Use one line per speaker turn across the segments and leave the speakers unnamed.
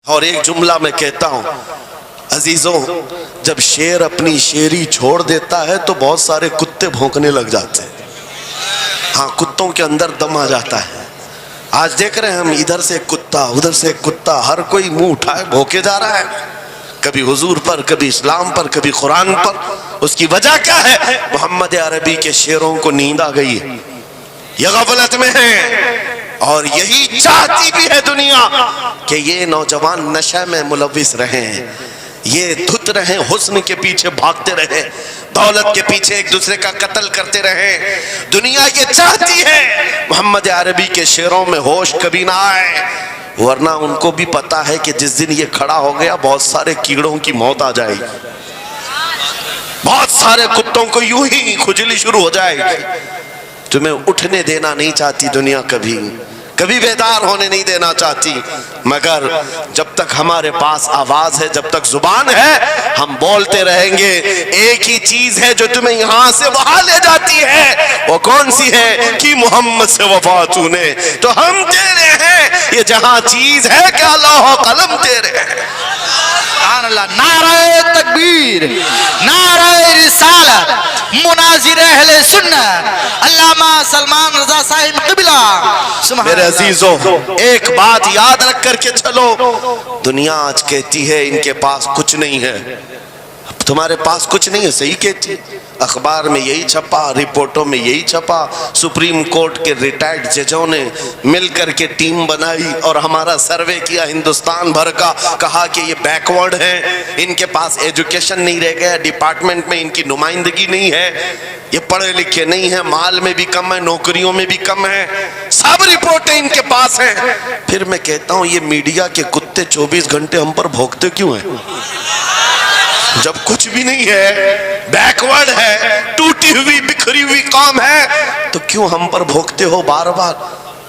اور ایک جملہ میں کہتا ہوں عزیزوں، جب شیر اپنی شیری چھوڑ دیتا ہے تو بہت سارے کتے بھونکنے لگ جاتے ہیں۔ ہاں، کتوں کے اندر دم آ جاتا ہے۔ آج دیکھ رہے ہیں ہم، ادھر سے کتا ادھر سے کتا، ہر کوئی منہ اٹھائے بھونکے جا رہا ہے، کبھی حضور پر، کبھی اسلام پر، کبھی قرآن پر۔ اس کی وجہ کیا ہے؟ محمد عربی کے شیروں کو نیند آ گئی ہے، یہ غفلت میں ہے، اور یہی چاہتی بھی ہے دنیا کہ یہ نوجوان نشہ میں ملوث رہیں، یہ دھت رہیں، حسن کے پیچھے بھاگتے رہیں، دولت کے پیچھے ایک دوسرے کا قتل کرتے رہیں۔ دنیا یہ چاہتی ہے محمد عربی کے شیروں میں ہوش کبھی نہ آئے، ورنہ ان کو بھی پتا ہے کہ جس دن یہ کھڑا ہو گیا بہت سارے کیڑوں کی موت آ جائے گی، بہت سارے کتوں کو یوں ہی کھجلی شروع ہو جائے گی۔ تمہیں اٹھنے دینا نہیں چاہتی دنیا، کبھی بیدار ہونے نہیں دینا چاہتی، مگر جب تک ہمارے پاس آواز ہے، جب تک زبان ہے، ہم بولتے رہیں گے۔ ایک ہی چیز ہے جو تمہیں یہاں سے وہاں لے جاتی ہے، وہ کون سی ہے؟ کہ محمد سے وفا تو نے، تو ہم تیرے ہیں، یہ جہاں چیز ہے کیا لوح و قلم تیرے ہیں۔
سبحان اللہ، نعرہ تکبیر، نعرہ رسالت، مناظر اہل سنت، علامہ سلمان رضا صاحب قبلہ۔
میرے عزیزوں، ایک بات یاد رکھ کر کے چلو، دنیا آج کہتی ہے ان کے پاس کچھ نہیں ہے، تمہارے پاس کچھ نہیں ہے، صحیح کہتی، اخبار میں یہی چھپا، رپورٹوں میں یہی چھپا، سپریم کورٹ کے ریٹائرڈ ججوں نے مل کر کے ٹیم بنائی اور ہمارا سروے کیا ہندوستان بھر کا، کہا کہ یہ بیکورڈ ہیں، ان کے پاس ایجوکیشن نہیں رہ گیا، ڈپارٹمنٹ میں ان کی نمائندگی نہیں ہے، یہ پڑھے لکھے نہیں ہیں، مال میں بھی کم ہے، نوکریوں میں بھی کم ہے، سب رپورٹیں ان کے پاس ہیں۔ پھر میں کہتا ہوں یہ میڈیا کے کتے 24 گھنٹے ہم پر بھونکتے کیوں ہیں؟ جب کچھ بھی نہیں ہے، بیکورڈ ہے، ٹوٹی ہوئی بکھری ہوئی قوم ہے، تو کیوں ہم پر بھونکتے ہو بار بار؟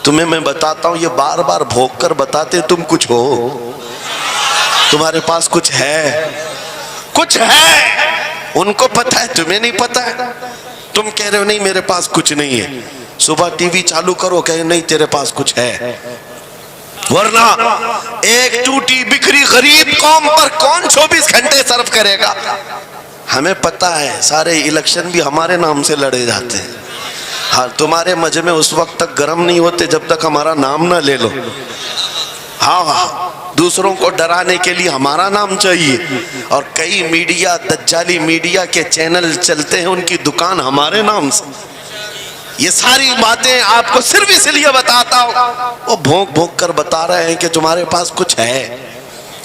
تمہیں میں بتاتا ہوں، یہ بار بار بھونک کر بتاتے تم کچھ ہو، تمہارے پاس کچھ ہے، کچھ ہے، ان کو پتا ہے، تمہیں نہیں پتا ہے۔ تم کہہ رہے ہو نہیں میرے پاس کچھ نہیں ہے، صبح ٹی وی چالو کرو کہے نہیں تیرے پاس کچھ ہے، ورنہ ایک ٹوٹی بکھری غریب قوم پر کون 24 گھنٹے صرف کرے گا؟ ہمیں پتا ہے سارے الیکشن بھی ہمارے نام سے لڑے جاتے ہیں، ہاں تمہارے مجمع اس وقت تک گرم نہیں ہوتے جب تک ہمارا نام نہ لے لو، ہاں دوسروں کو ڈرانے کے لیے ہمارا نام چاہیے، اور کئی میڈیا، دجالی میڈیا کے چینل چلتے ہیں، ان کی دکان ہمارے نام سے۔ یہ ساری باتیں آپ کو صرف اس لیے بتاتا ہوں، وہ بھونک بھونک کر بتا رہے ہیں کہ تمہارے پاس کچھ ہے،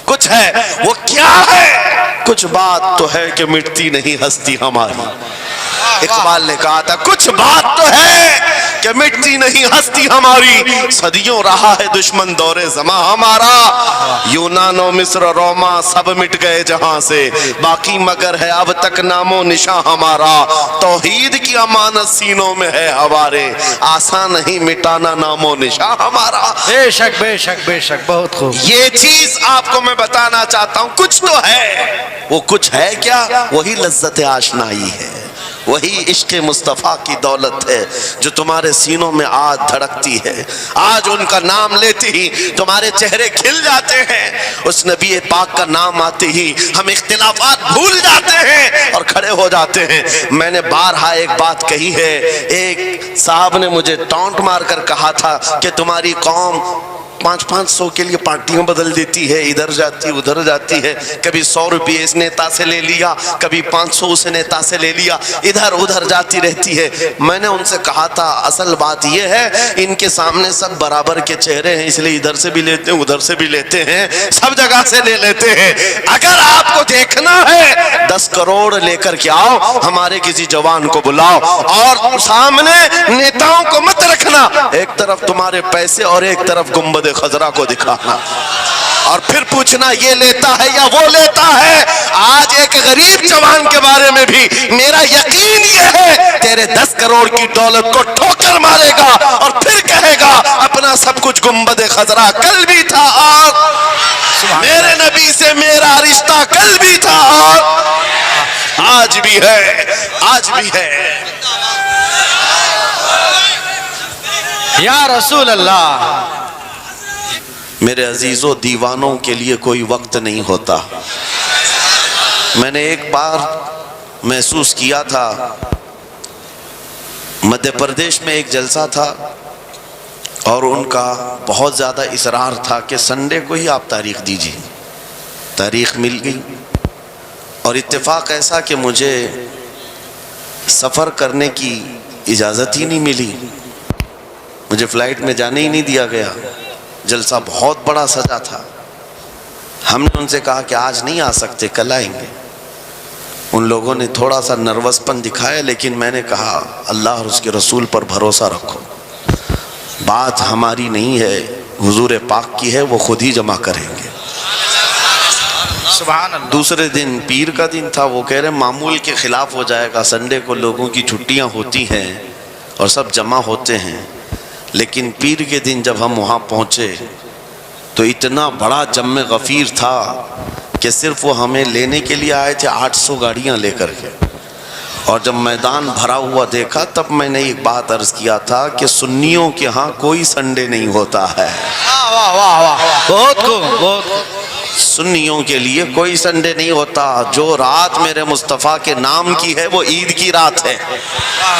کچھ ہے، وہ کیا ہے؟ کچھ بات تو ہے کہ مٹتی نہیں ہستی ہماری۔ اقبال نے کہا تھا کچھ بات تو ہے کہ مٹتی نہیں ہستی ہماری، صدیوں رہا ہے دشمن دور زماں ہمارا، یونان و مصر روما سب مٹ گئے جہاں سے، باقی مگر ہے اب تک نام و نشاں ہمارا، توحید کی امانت سینوں میں ہے ہمارے، آسان نہیں مٹانا نام و نشاں ہمارا۔
بے شک بے شک بے شک، بہت خوب۔
یہ چیز آپ کو میں بتانا چاہتا ہوں، کچھ تو ہے، وہ کچھ ہے کیا؟ وہی لذت آشنائی ہے، وہی عشق مصطفیٰ کی دولت ہے جو تمہارے سینوں میں آج دھڑکتی ہے۔ آج ان کا نام لیتے ہی تمہارے چہرے کھل جاتے ہیں، اس نبی پاک کا نام آتے ہی ہم اختلافات بھول جاتے ہیں اور کھڑے ہو جاتے ہیں۔ میں نے بارہا ایک بات کہی ہے، ایک صاحب نے مجھے ٹونٹ مار کر کہا تھا کہ تمہاری قوم 500 کے لیے پارٹیاں بدل دیتی ہے، ادھر جاتی ادھر جاتی ہے، کبھی 100 روپے اس نیتا سے لے لیا، کبھی 500 اس نیتا سے لے لیا، ادھر ادھر جاتی رہتی ہے۔ میں نے ان سے کہا تھا اصل بات یہ ہے ان کے سامنے سب برابر کے چہرے ہیں، اس لیے ادھر سے بھی لیتے ہیں ادھر سے بھی لیتے ہیں، سب جگہ سے لے لیتے ہیں۔ اگر آپ کو دیکھنا ہے 10 کروڑ لے کر کے آؤ، ہمارے کسی جوان کو بلاؤ، اور سامنے نیتاؤں کو مت رکھنا، ایک طرف تمہارے پیسے اور ایک طرف گنبد خضرا کو دکھانا، اور پھر پوچھنا یہ لیتا ہے یا وہ لیتا ہے۔ آج ایک غریب جوان کے بارے میں بھی میرا یقین یہ ہے تیرے 10 کروڑ کی دولت کو ٹھوکر مارے گا اور پھر کہے گا اپنا سب کچھ گنبد خضرا کل بھی تھا اور میرے نبی سے میرا رشتہ کل بھی تھا اور آج بھی ہے، آج بھی ہے۔
یا رسول اللہ،
میرے عزیزوں، دیوانوں کے لیے کوئی وقت نہیں ہوتا۔ میں نے ایک بار محسوس کیا تھا، مدھیہ پردیش میں ایک جلسہ تھا اور ان کا بہت زیادہ اصرار تھا کہ سنڈے کو ہی آپ تاریخ دیجیے۔ تاریخ مل گئی اور اتفاق ایسا کہ مجھے سفر کرنے کی اجازت ہی نہیں ملی، مجھے فلائٹ میں جانے ہی نہیں دیا گیا۔ جلسہ بہت بڑا سجا تھا۔ ہم نے ان سے کہا کہ آج نہیں آ سکتے، کل آئیں گے۔ ان لوگوں نے تھوڑا سا نروس پن دکھایا، لیکن میں نے کہا اللہ اور اس کے رسول پر بھروسہ رکھو، بات ہماری نہیں ہے، حضور پاک کی ہے، وہ خود ہی جمع کریں گے۔
سبحان اللہ۔
دوسرے دن پیر کا دن تھا، وہ کہہ رہے معمول کے خلاف ہو جائے گا، سنڈے کو لوگوں کی چھٹیاں ہوتی ہیں اور سب جمع ہوتے ہیں، لیکن پیر کے دن جب ہم وہاں پہنچے تو اتنا بڑا جم غفیر تھا کہ صرف وہ ہمیں لینے کے لیے آئے تھے 800 گاڑیاں لے کر کے، اور جب میدان بھرا ہوا دیکھا تب میں نے ایک بات عرض کیا تھا کہ سنیوں کے ہاں کوئی سنڈے نہیں ہوتا ہے۔
واہ واہ واہ، بہت خوب، بہت خوب۔
سنیوں کے لیے کوئی سنڈے نہیں ہوتا۔ جو رات میرے مصطفیٰ کے نام کی ہے وہ عید کی رات ہے۔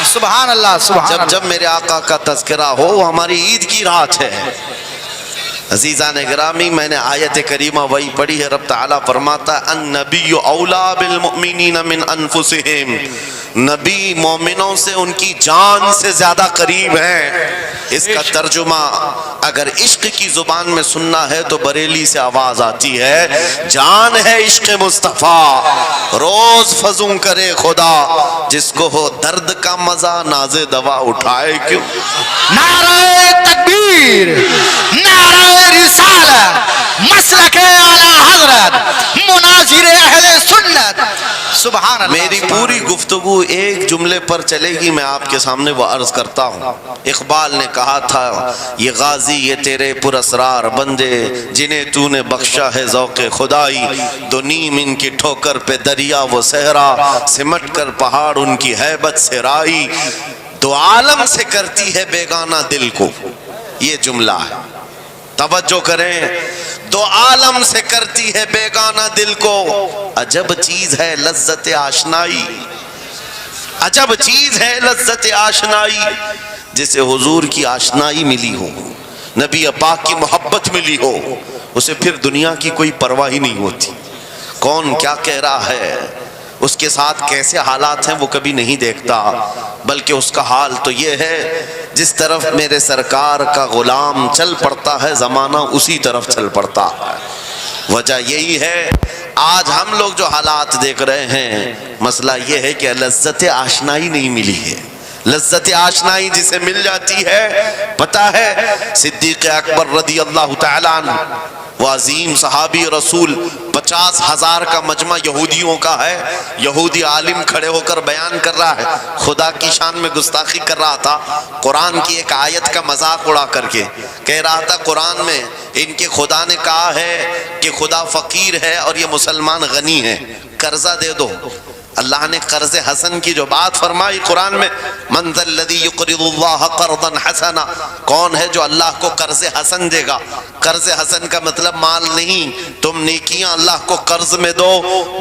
سبحان اللہ، سبحان اللہ۔
جب میرے آقا کا تذکرہ ہو وہ ہماری عید کی رات ہے۔ عزیزان گرامی، میں نے آیت کریمہ وہی پڑھی ہے، رب تعالیٰ فرماتا ہے النبی اولا بالمؤمنین من انفسہم، نبی مومنوں سے ان کی جان سے زیادہ قریب ہیں۔ اس کا ترجمہ اگر عشق کی زبان میں سننا ہے تو بریلی سے آواز آتی ہے، جان ہے عشق مصطفیٰ، روز فزوں کرے خدا، جس کو ہو درد کا مزہ ناز دوا اٹھائے کیوں۔
نعرہ تکبیر، نعرہ رسالت، مسلک اعلی حضرت، مناظر اہل سنت۔ سبحان اللہ۔
میری پوری گفتگو ایک جملے پر چلے گی، میں آپ کے سامنے وہ عرض کرتا ہوں۔ اقبال نے کہا تھا یہ غازی یہ تیرے پراسرار بندے، جنہیں تو نے بخشا ہے ذوق خدائی، دو نیم ان کی ٹھوکر پہ دریا وہ صحرا، سمٹ کر پہاڑ ان کی ہیبت سے رائی، دو عالم سے کرتی ہے بیگانہ دل کو۔ یہ جملہ ہے، توجہ کریں، دو عالم سے کرتی ہے بیگانہ دل کو، عجب چیز ہے لذت آشنائی، عجب چیز ہے لذت آشنائی، جسے حضور کی آشنائی ملی ہو، نبی پاک کی محبت ملی ہو، اسے پھر دنیا کی کوئی پرواہ ہی نہیں ہوتی۔ کون کیا کہہ رہا ہے، اس کے ساتھ کیسے حالات ہیں وہ کبھی نہیں دیکھتا، بلکہ اس کا حال تو یہ ہے جس طرف میرے سرکار کا غلام چل پڑتا ہے زمانہ اسی طرف چل پڑتا ہے۔ وجہ یہی ہے آج ہم لوگ جو حالات دیکھ رہے ہیں، مسئلہ یہ ہے کہ لذت آشنائی نہیں ملی ہے۔ لذت آشنائی جسے مل جاتی ہے، پتہ ہے صدیق اکبر رضی اللہ تعالیٰ عنہ، وہ عظیم صحابی رسول، 50,000 کا مجمع یہودیوں کا ہے، یہودی عالم کھڑے ہو کر بیان کر رہا ہے، خدا کی شان میں گستاخی کر رہا تھا، قرآن کی ایک آیت کا مذاق اڑا کر کے کہہ رہا تھا قرآن میں ان کے خدا نے کہا ہے کہ خدا فقیر ہے اور یہ مسلمان غنی ہے، قرضہ دے دو۔ اللہ نے قرض حسن کی جو بات فرمائی قرآن میں، من ذا الذی یقرض اللہ قرضا حسنا، کون ہے جو اللہ کو قرض حسن دے گا؟ قرض حسن کا مطلب مال نہیں، تم نیکیاں اللہ کو قرض میں دو،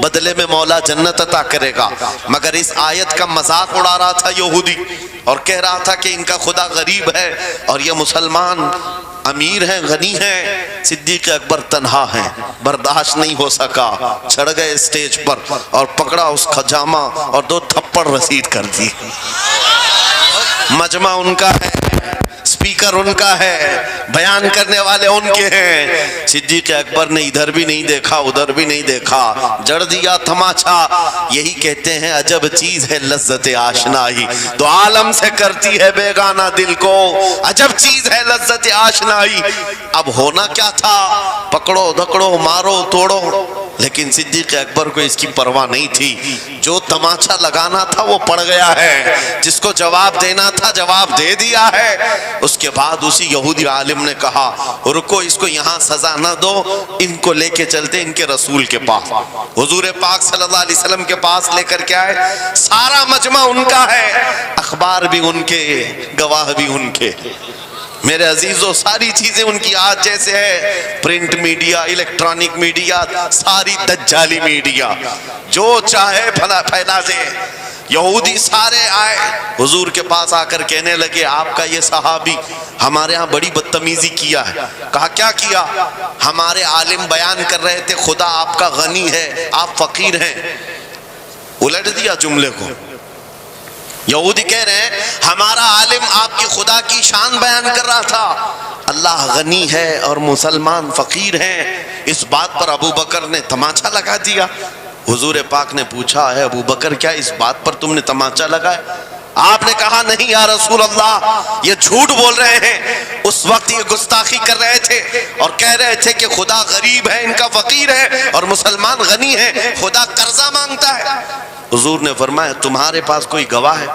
بدلے میں مولا جنت عطا کرے گا۔ مگر اس آیت کا مذاق اڑا رہا تھا یہودی اور کہہ رہا تھا کہ ان کا خدا غریب ہے اور یہ مسلمان امیر ہیں، غنی ہیں۔ صدیق اکبر تنہا ہیں، برداشت نہیں ہو سکا، چڑھ گئے اسٹیج پر اور پکڑا اس خجامہ اور 2 تھپڑ رسید کر دی۔ مجمع ان کا ہے، سپیکر ان کا ہے، بیان کرنے والے ان کے ہیں۔ صدیق اکبر نے ادھر بھی نہیں دیکھا ادھر بھی نہیں دیکھا، جڑ دیا تماچا۔ یہی کہتے ہیں عجب چیز ہے لذت آشنائی، تو عالم سے کرتی ہے بیگانہ دل کو، عجب چیز ہے لذت آشنائی۔ اب ہونا کیا تھا، پکڑو دھکڑو مارو توڑو، لیکن صدیق اکبر کو اس کی پرواہ نہیں تھی۔ جو تماچا لگانا تھا وہ پڑ گیا ہے، جس کو جواب دینا تھا جواب دے دیا ہے۔ اس کے بعد اسی یہودی عالم نے کہا رکو، اس کو یہاں سزا نہ دو، ان کو لے کے چلتے ان کے رسول کے پاس۔ حضور پاک صلی اللہ علیہ وسلم کے پاس لے کر کے آئے، سارا مجمع ان کا ہے، اخبار بھی ان کے، گواہ بھی ان کے۔ میرے عزیزوں ساری چیزیں ان کی آج جیسے ہے، پرنٹ میڈیا، الیکٹرانک میڈیا، ساری دجالی میڈیا، جو چاہے پھیلا دے۔ یہودی سارے آئے حضور کے پاس آ کر کہنے لگے آپ کا یہ صحابی ہمارے ہاں بڑی بدتمیزی کیا ہے۔ کہا کیا کیا؟ ہمارے عالم بیان کر رہے تھے خدا آپ کا غنی ہے، آپ فقیر ہیں۔ الٹ دیا جملے کو۔ یہودی کہہ رہے ہیں ہمارا عالم آپ کی خدا کی شان بیان کر رہا تھا، اللہ غنی ہے اور مسلمان فقیر ہیں۔ اس بات پر ابو بکر نے تماچا لگا دیا۔ حضور پاک نے پوچھا ہے ابو بکر کیا اس بات پر تم نے تماچا لگایا؟ آپ نے کہا نہیں یا رسول اللہ، یہ جھوٹ بول رہے ہیں، اس وقت یہ گستاخی کر رہے تھے اور کہہ رہے تھے کہ خدا غریب ہے، ان کا فقیر ہے، اور مسلمان غنی ہے، خدا قرضہ مانگتا ہے۔ حضور نے فرمایا تمہارے پاس کوئی گواہ ہے؟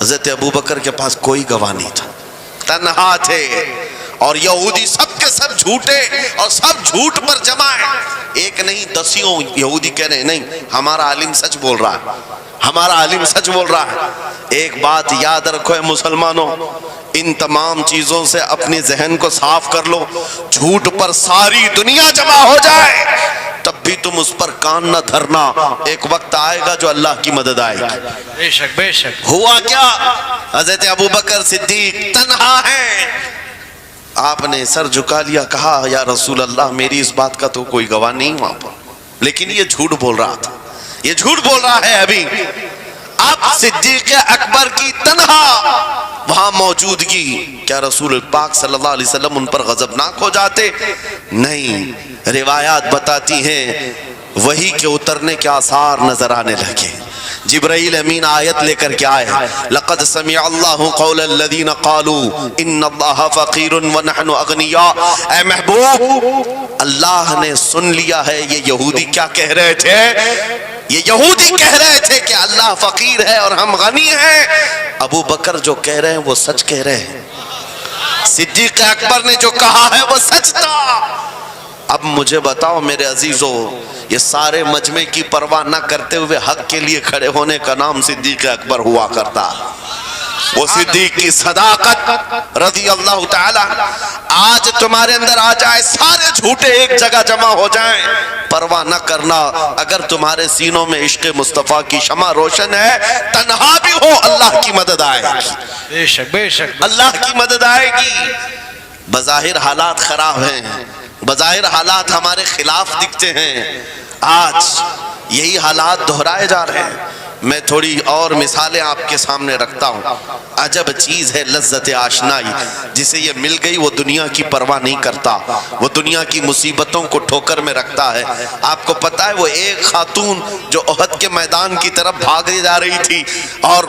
حضرت ابو بکر کے پاس کوئی گواہ نہیں تھا، تنہا تھے، اور یہودی سب کے سب جھوٹے اور سب جھوٹ پر جمع ہے۔ ایک نہیں دسیوں یہودی کہہ رہے ہیں نہیں ہمارا عالم سچ بول رہا ہے، ہمارا عالم سچ بول رہا ہے۔ ایک بات یاد رکھو اے مسلمانوں، ان تمام چیزوں سے اپنی ذہن کو صاف کر لو۔ جھوٹ پر ساری دنیا جمع ہو جائے تب بھی تم اس پر کان نہ دھرنا، ایک وقت آئے گا جو اللہ کی مدد آئے گی۔
بے شک بے شک۔
ہوا کیا؟ حضرت ابو بکر صدیق تنہا ہیں، آپ نے سر جھکا لیا، کہا یا رسول اللہ میری اس بات کا تو کوئی گواہ نہیں وہاں پر، لیکن یہ جھوٹ بول رہا تھا، یہ جھوٹ بول رہا ہے ابھی۔ اب صدیق اکبر کی تنہا وہاں موجودگی، کیا رسول پاک صلی اللہ علیہ وسلم ان پر غضبناک ہو جاتے؟ نہیں، روایات بتاتی ہیں وحی کے اترنے کے آثار نظر آنے لگے۔ جبرائیل امین آیت لے کر کے آئے، لقد سمع اللہ قول الذین قالوا ان اللہ فقیر ونحن اغنیاء۔ اے محبوب اللہ نے سن لیا ہے یہ یہودی کیا کہہ رہے تھے، یہ یہودی کہہ رہے تھے کہ اللہ فقیر ہے اور ہم غنی ہیں۔ ابو بکر جو کہہ رہے ہیں وہ سچ کہہ رہے ہیں، صدیق اکبر نے جو کہا ہے وہ سچ تھا۔ اب مجھے بتاؤ میرے عزیزو، یہ سارے مجمع کی پرواہ نہ کرتے ہوئے حق کے لیے کھڑے ہونے کا نام صدیق اکبر ہوا کرتا۔ وہ صدیق کی صداقت رضی اللہ تعالی آج تمہارے اندر آ جائے، سارے جھوٹے ایک جگہ جمع ہو جائیں، پرواہ نہ کرنا۔ اگر تمہارے سینوں میں عشق مصطفیٰ کی شمع روشن ہے، تنہا بھی ہو اللہ کی مدد آئے گی،
بے شک بے شک،
اللہ کی مدد آئے گی۔ بظاہر حالات خراب ہیں، بظاہر حالات ہمارے خلاف دکھتے ہیں، آج یہی حالات دہرائے جا رہے ہیں۔ میں تھوڑی اور مثالیں آپ کے سامنے رکھتا ہوں۔ عجب چیز ہے لذت آشنائی، جسے یہ مل گئی وہ دنیا کی پرواہ نہیں کرتا، وہ دنیا کی مصیبتوں کو ٹھوکر میں رکھتا ہے۔ آپ کو پتہ ہے وہ ایک خاتون جو احد کے میدان کی طرف بھاگے جا رہی تھی، اور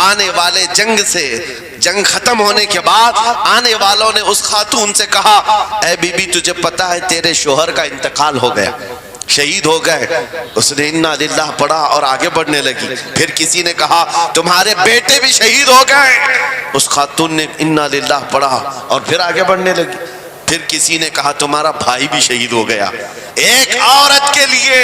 آنے والے جنگ ختم ہونے کے بعد آنے والوں نے اس خاتون سے کہا اے بی بی تجھے پتہ ہے تیرے شوہر کا انتقال ہو گیا، شہید ہو گئے۔ اس نے انا للہ پڑھا اور آگے بڑھنے لگی۔ پھر کسی نے کہا تمہارے بیٹے بھی شہید ہو گئے، اس خاتون نے انا للہ پڑھا اور پھر آگے بڑھنے لگی۔ پھر کسی نے کہا تمہارا بھائی بھی شہید ہو گیا۔ ایک عورت کے لیے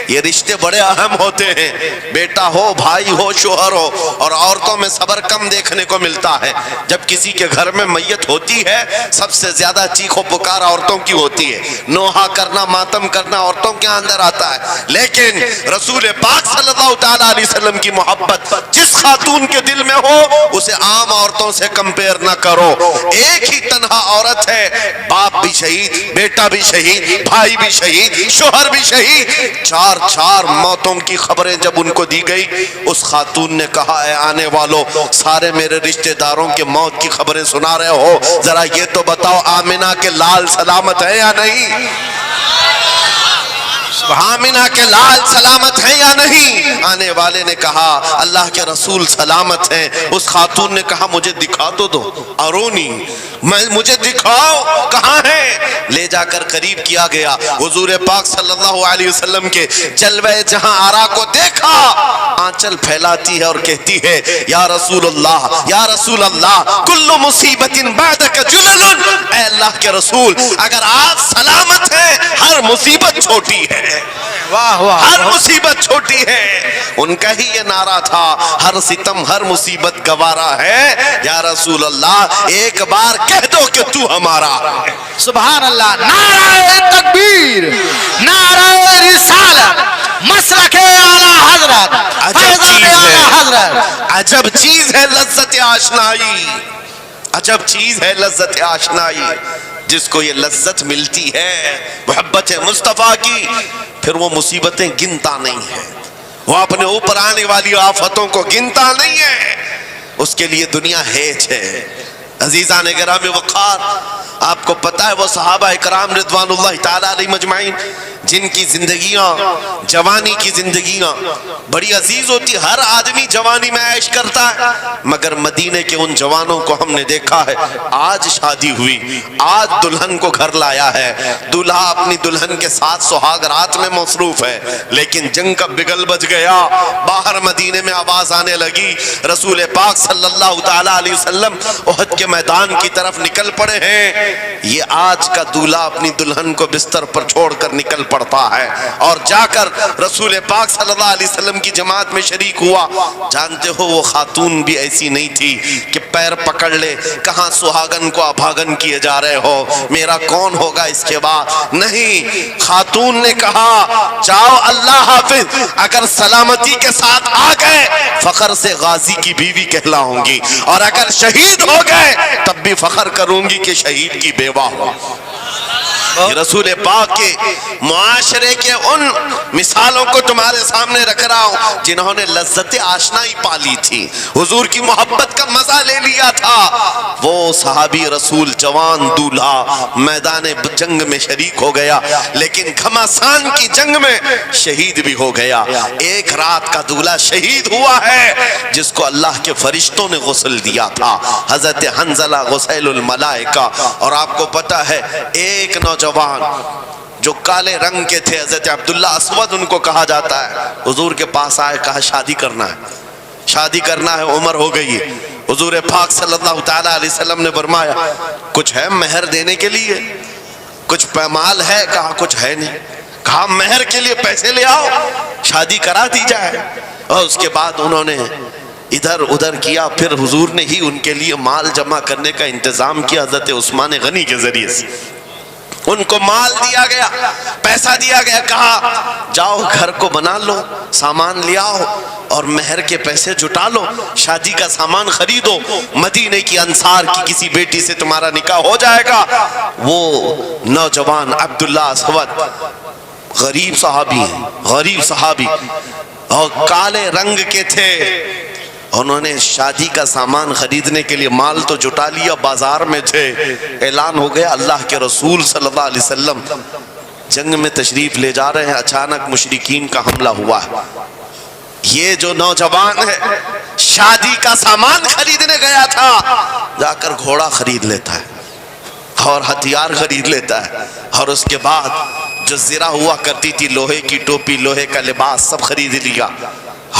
یہ رشتے بڑے اہم ہوتے ہیں، بیٹا ہو، بھائی ہو، شوہر ہو، اور عورتوں میں صبر کم دیکھنے کو ملتا ہے۔ جب کسی کے گھر میں میت ہوتی ہے سب سے زیادہ چیخ و پکار عورتوں کی ہوتی ہے، نوحہ کرنا، ماتم کرنا عورتوں کے اندر آتا ہے۔ لیکن رسول پاک صلی اللہ تعالیٰ علیہ وسلم کی محبت جس خاتون کے دل میں ہو اسے عام عورتوں سے کمپیر نہ کرو۔ ایک ہی تنہا عورت ہے، باپ بھی شہید، بیٹا بھی شہید، بھائی بھی شہید، شوہر بھی شہید، چار موتوں کی خبریں جب ان کو دی گئی، اس خاتون نے کہا اے آنے والوں سارے میرے رشتہ داروں کے موت کی خبریں سنا رہے ہو، ذرا یہ تو بتاؤ آمنہ کے لال سلامت ہے یا نہیں؟ آمنہ کے لال سلامت ہیں یا نہیں؟ آنے والے نے کہا اللہ کے رسول سلامت ہیں۔ اس خاتون نے کہا مجھے دکھا تو دو، ارونی، مجھے دکھاؤ کہاں ہیں۔ لے جا کر قریب کیا گیا، حضور پاک صلی اللہ علیہ وسلم کے جلوہ جہاں آرا کو دیکھا، آنچل پھیلاتی ہے اور کہتی ہے یا رسول اللہ، یا رسول اللہ، کل مصیبت بعدک جلل۔ اے اللہ کے رسول اگر آپ سلامت ہیں ہر مصیبت چھوٹی ہے۔
واہ واہ
ہر مصیبت چھوٹی ہے. ان کا ہی یہ نعرہ تھا, ہر ستم ہر مصیبت گوارا ہے, یا رسول اللہ ایک بار کہہ دو کہ تو ہمارا.
سبحان اللہ. نعرہ تکبیر, نعرہ رسالت, مسلک اعلی حضرت,
عجب چیز
اعلی
ہے,
حضرت.
عجب چیز ہے لذت آشنائی, عجب چیز ہے لذت آشنائی. جس کو یہ لذت ملتی ہے محبت مصطفیٰ کی, پھر وہ مصیبتیں گنتا نہیں ہے, وہ اپنے اوپر آنے والی آفتوں کو گنتا نہیں ہے, اس کے لیے دنیا ہیچ ہے. عزیزان گرامی وقار, آپ کو پتا ہے وہ صحابہ اکرام رضوان اللہ تعالی علیہ مجمعین جن کی زندگیاں, جوانی کی زندگیاں بڑی عزیز ہوتی. ہر آدمی جوانی میں عیش کرتا ہے, مگر مدینے کے ان جوانوں کو ہم نے دیکھا ہے, آج شادی ہوئی, آج دلہن کو گھر لایا ہے, دلہا اپنی دلہن کے ساتھ سہاگ رات میں مصروف ہے, لیکن جنگ کا بگل بج گیا, باہر مدینے میں آواز آنے لگی, رسول پاک صلی اللہ تعالی علیہ وسلم احد کے میدان کی طرف نکل پڑے ہیں. یہ آج کا دولہا اپنی دلہن کو بستر پر چھوڑ کر نکل پڑتا ہے اور جا کر رسول پاک صلی اللہ علیہ وسلم کی جماعت میں شریک ہوا. جانتے ہو وہ خاتون بھی ایسی نہیں تھی کہ پیر پکڑ لے, کہاں سہاگن کو ابھاگن کیے جا رہے ہو, میرا کون ہوگا اس کے بعد. نہیں, خاتون نے کہا جاؤ اللہ حافظ, اگر سلامتی کے ساتھ آ گئے فخر سے غازی کی بیوی کہلاؤں گی, اور اگر شہید ہو گئے تب بھی فخر کروں گی کہ شہید کی بیوہ ہو. یہ رسول پاک کے معاشرے کے ان مثالوں کو تمہارے سامنے رکھ رہا ہوں جنہوں نے لذت آشنائی پالی تھی, حضور کی محبت کا مزہ لے لیا تھا. وہ صحابی رسول جوان دولہا میدان جنگ میں شریک ہو گیا, لیکن گھمسان کی جنگ میں شہید بھی ہو گیا. ایک رات کا دولہا شہید ہوا ہے جس کو اللہ کے فرشتوں نے غسل دیا تھا, حضرت حنظلہ غسیل الملائکہ. اور آپ کو پتا ہے ایک نوجوان جو کالے رنگ کے تھے, حضرت عبداللہ اسود ان کو کہا جاتا ہے, حضور کے پاس آئے, کہا شادی کرنا ہے, شادی کرنا ہے, عمر ہو گئی ہے. حضور پاک صلی اللہ تعالی علیہ وسلم نے فرمایا کچھ ہے مہر دینے کے لیے, کچھ پیمال ہے, کہا کچھ ہے نہیں. کہا مہر کے لیے پیسے لے آؤ, شادی کرا دی جائے. اور اس کے بعد انہوں نے ادھر ادھر کیا, پھر حضور نے ہی ان کے لیے مال جمع کرنے کا انتظام کیا حضرت عثمان غنی کے ذریعے سے. ان کو مال دیا گیا, پیسہ دیا گیا, کہا جاؤ گھر کو بنا لو, سامان لے آؤ اور مہر کے پیسے جٹا لو, شادی کا سامان خریدو, مدینے کی انصار کی کسی بیٹی سے تمہارا نکاح ہو جائے گا. وہ نوجوان عبداللہ اسود غریب صحابی ہیں, غریب صحابی, اور کالے رنگ کے تھے. انہوں نے شادی کا سامان خریدنے کے لیے مال تو جٹا لیا, بازار میں تھے, اعلان ہو گیا اللہ کے رسول صلی اللہ علیہ وسلم جنگ میں تشریف لے جا رہے ہیں, اچانک مشرکین کا حملہ ہوا ہے. یہ جو نوجوان ہے شادی کا سامان خریدنے گیا تھا, جا کر گھوڑا خرید لیتا ہے اور ہتھیار خرید لیتا ہے, اور اس کے بعد جو زرہ ہوا کرتی تھی, لوہے کی ٹوپی, لوہے کا لباس سب خرید لیا,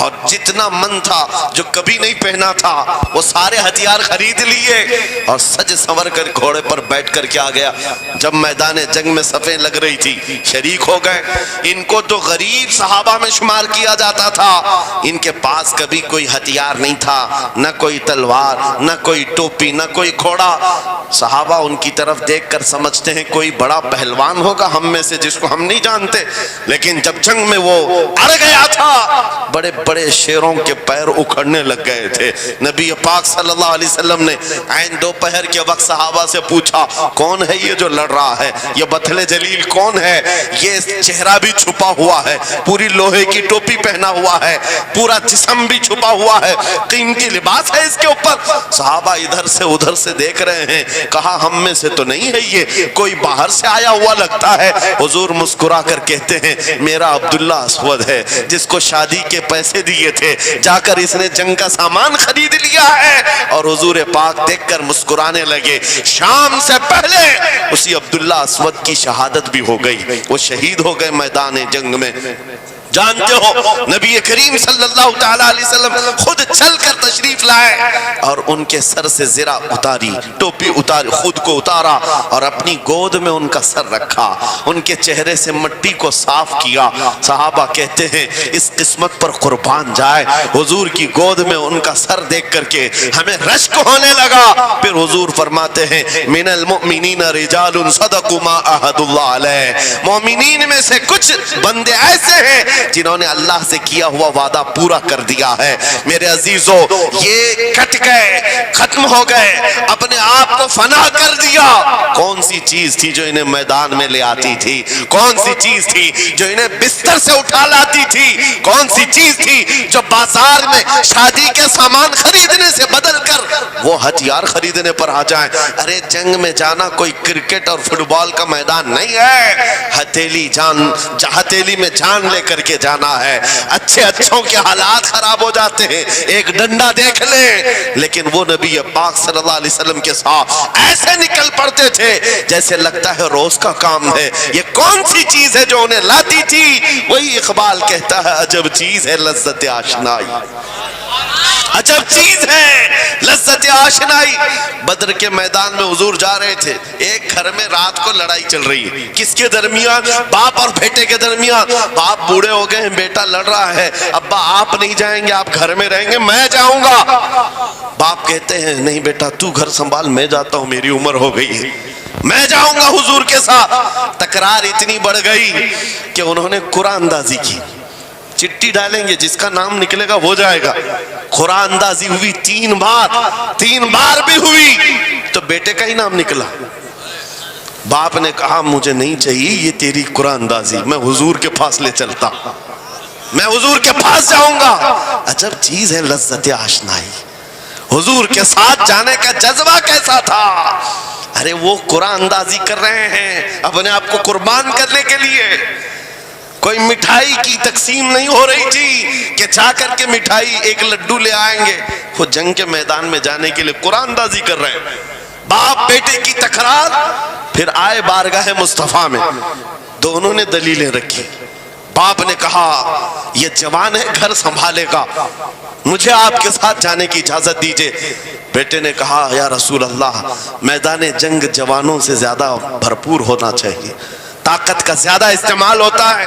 اور جتنا من تھا جو کبھی نہیں پہنا تھا وہ سارے ہتھیار خرید لیے, اور سج سنور کر گھوڑے پر بیٹھ کر کیا گیا. جب میدان جنگ میں صفیں لگ رہی تھی شریک ہو گئے. ان کو تو غریب صحابہ میں شمار کیا جاتا تھا, ان کے پاس کبھی کوئی ہتھیار نہیں تھا, نہ کوئی تلوار, نہ کوئی ٹوپی, نہ کوئی گھوڑا. صحابہ ان کی طرف دیکھ کر سمجھتے ہیں کوئی بڑا پہلوان ہوگا ہم میں سے جس کو ہم نہیں جانتے, لیکن جب جنگ میں وہ اڑ گیا تھا بڑے بڑے شیروں کے پیر اکھڑنے لگ گئے تھے. نبی پاک صلی اللہ علیہ وسلم نے عین دوپہر کے وقت صحابہ سے پوچھا کون ہے یہ جو لڑ رہا ہے, یہ بطل جلیل کون ہے, یہ چہرہ بھی چھپا ہوا ہے, پوری لوہے کی ٹوپی پہنا ہوا ہے, پورا جسم بھی چھپا ہوا ہے, قیمتی لباس ہے اس کے اوپر. صحابہ ادھر سے ادھر سے دیکھ رہے ہیں, کہا ہم میں سے تو نہیں ہے, یہ کوئی باہر سے آیا ہوا لگتا ہے. حضور مسکرا کر کہتے ہیں میرا عبداللہ اسود ہے جس کو شادی کے پیسے دیے تھے, جا کر اس نے جنگ کا سامان خرید لیا ہے. اور حضور پاک دیکھ کر مسکرانے لگے. شام سے پہلے اسی عبداللہ اسود کی شہادت بھی ہو گئی, وہ شہید ہو گئے میدان جنگ میں. جانتے ہو نبی کریم صلی اللہ تعالی علیہ وسلم خود چل کر تشریف لائے اور ان کے سر سے زرہ اتاری، ٹوپی اتاری، خود کو اتارا اور اپنی گود میں ان کا سر رکھا، ان کے چہرے سے مٹی کو صاف کیا۔ صحابہ کہتے ہیں اس قسمت پر قربان جائے، حضور کی گود میں ان کا سر دیکھ کر کے ہمیں رشک ہونے لگا۔ پھر حضور فرماتے ہیں من المؤمنین رجال صدقوا ما عاهدوا اللہ علیہ، مومنین میں سے کچھ بندے ایسے ہیں جنہوں نے اللہ سے کیا ہوا وعدہ پورا کر دیا ہے۔ میرے عزیزو، یہ کٹ گئے، ختم ہو گئے، اپنے آپ کو فنا کر دیا۔ کون سی چیز تھی جو انہیں میدان میں لے آتی تھی؟ کون سی چیز تھی جو انہیں بستر سے اٹھا لاتی تھی؟ کون سی چیز تھی جو بازار میں شادی کے سامان خریدنے سے بدل کر وہ ہتھیار خریدنے پر آ جائیں؟ ارے جنگ میں جانا کوئی کرکٹ اور فٹ بال کا میدان نہیں ہے، ہتھیلی میں جان لے کر کے جانا ہے۔ اچھوں کے حالات خراب ہو جاتے ہیں، ایک ڈنڈا دیکھ لیں، لیکن وہ نبی پاک صلی اللہ علیہ وسلم کے ساتھ ایسے نکل پڑتے تھے جیسے لگتا ہے روز کا کام ہے۔ یہ کون سی چیز ہے جو انہیں لاتی تھی؟ وہی اقبال کہتا ہے عجب چیز ہے لذت آشنائی، عجب چیز ہے لذت آشنائی۔ بدر کے میدان میں حضور جا رہے تھے، ایک گھر میں رات کو لڑائی چل رہی ہے، کس کے درمیان؟ باپ اور بیٹے کے درمیان۔ باپ بوڑھے ہو گئے ہیں، بیٹا لڑ رہا ہے، ابا آپ نہیں جائیں گے، آپ گھر میں رہیں گے، میں جاؤں گا۔ باپ کہتے ہیں نہیں بیٹا تو گھر سنبھال، میں جاتا ہوں، میری عمر ہو گئی ہے، میں جاؤں گا حضور کے ساتھ۔ تکرار اتنی بڑھ گئی کہ انہوں نے قرآن اندازی کی، چٹی ڈالیں گے جس کا نام نکلے گا وہ جائے گا۔ قرآن اندازی ہوئی 3 بار بھی ہوئی تو بیٹے کا ہی نام نکلا۔ باپ نے کہا مجھے نہیں چاہیے یہ تیری قرآن اندازی، میں حضور کے پاس لے چلتا، میں حضور کے پاس جاؤں گا۔ عجب چیز ہے لذت آشنائی، حضور کے ساتھ جانے کا جذبہ کیسا تھا۔ ارے وہ قرآن اندازی کر رہے ہیں اپنے آپ کو قربان کرنے کے لیے، کوئی مٹھائی کی تقسیم نہیں ہو رہی تھی کہ جا کر کے مٹھائی ایک لڈو لے آئیں گے، وہ جنگ کے میدان میں جانے کے لیے قرآن اندازی کر رہے ہیں۔ باپ بیٹے کی تکرار، پھر آئے بارگاہ مصطفیٰ میں، دونوں نے دلیلیں رکھی۔ باپ نے کہا یہ جوان ہے گھر سنبھالے گا، مجھے آپ کے ساتھ جانے کی اجازت دیجئے۔ بیٹے نے کہا یا رسول اللہ میدان جنگ جوانوں سے زیادہ بھرپور ہونا چاہیے، طاقت کا زیادہ استعمال ہوتا ہے،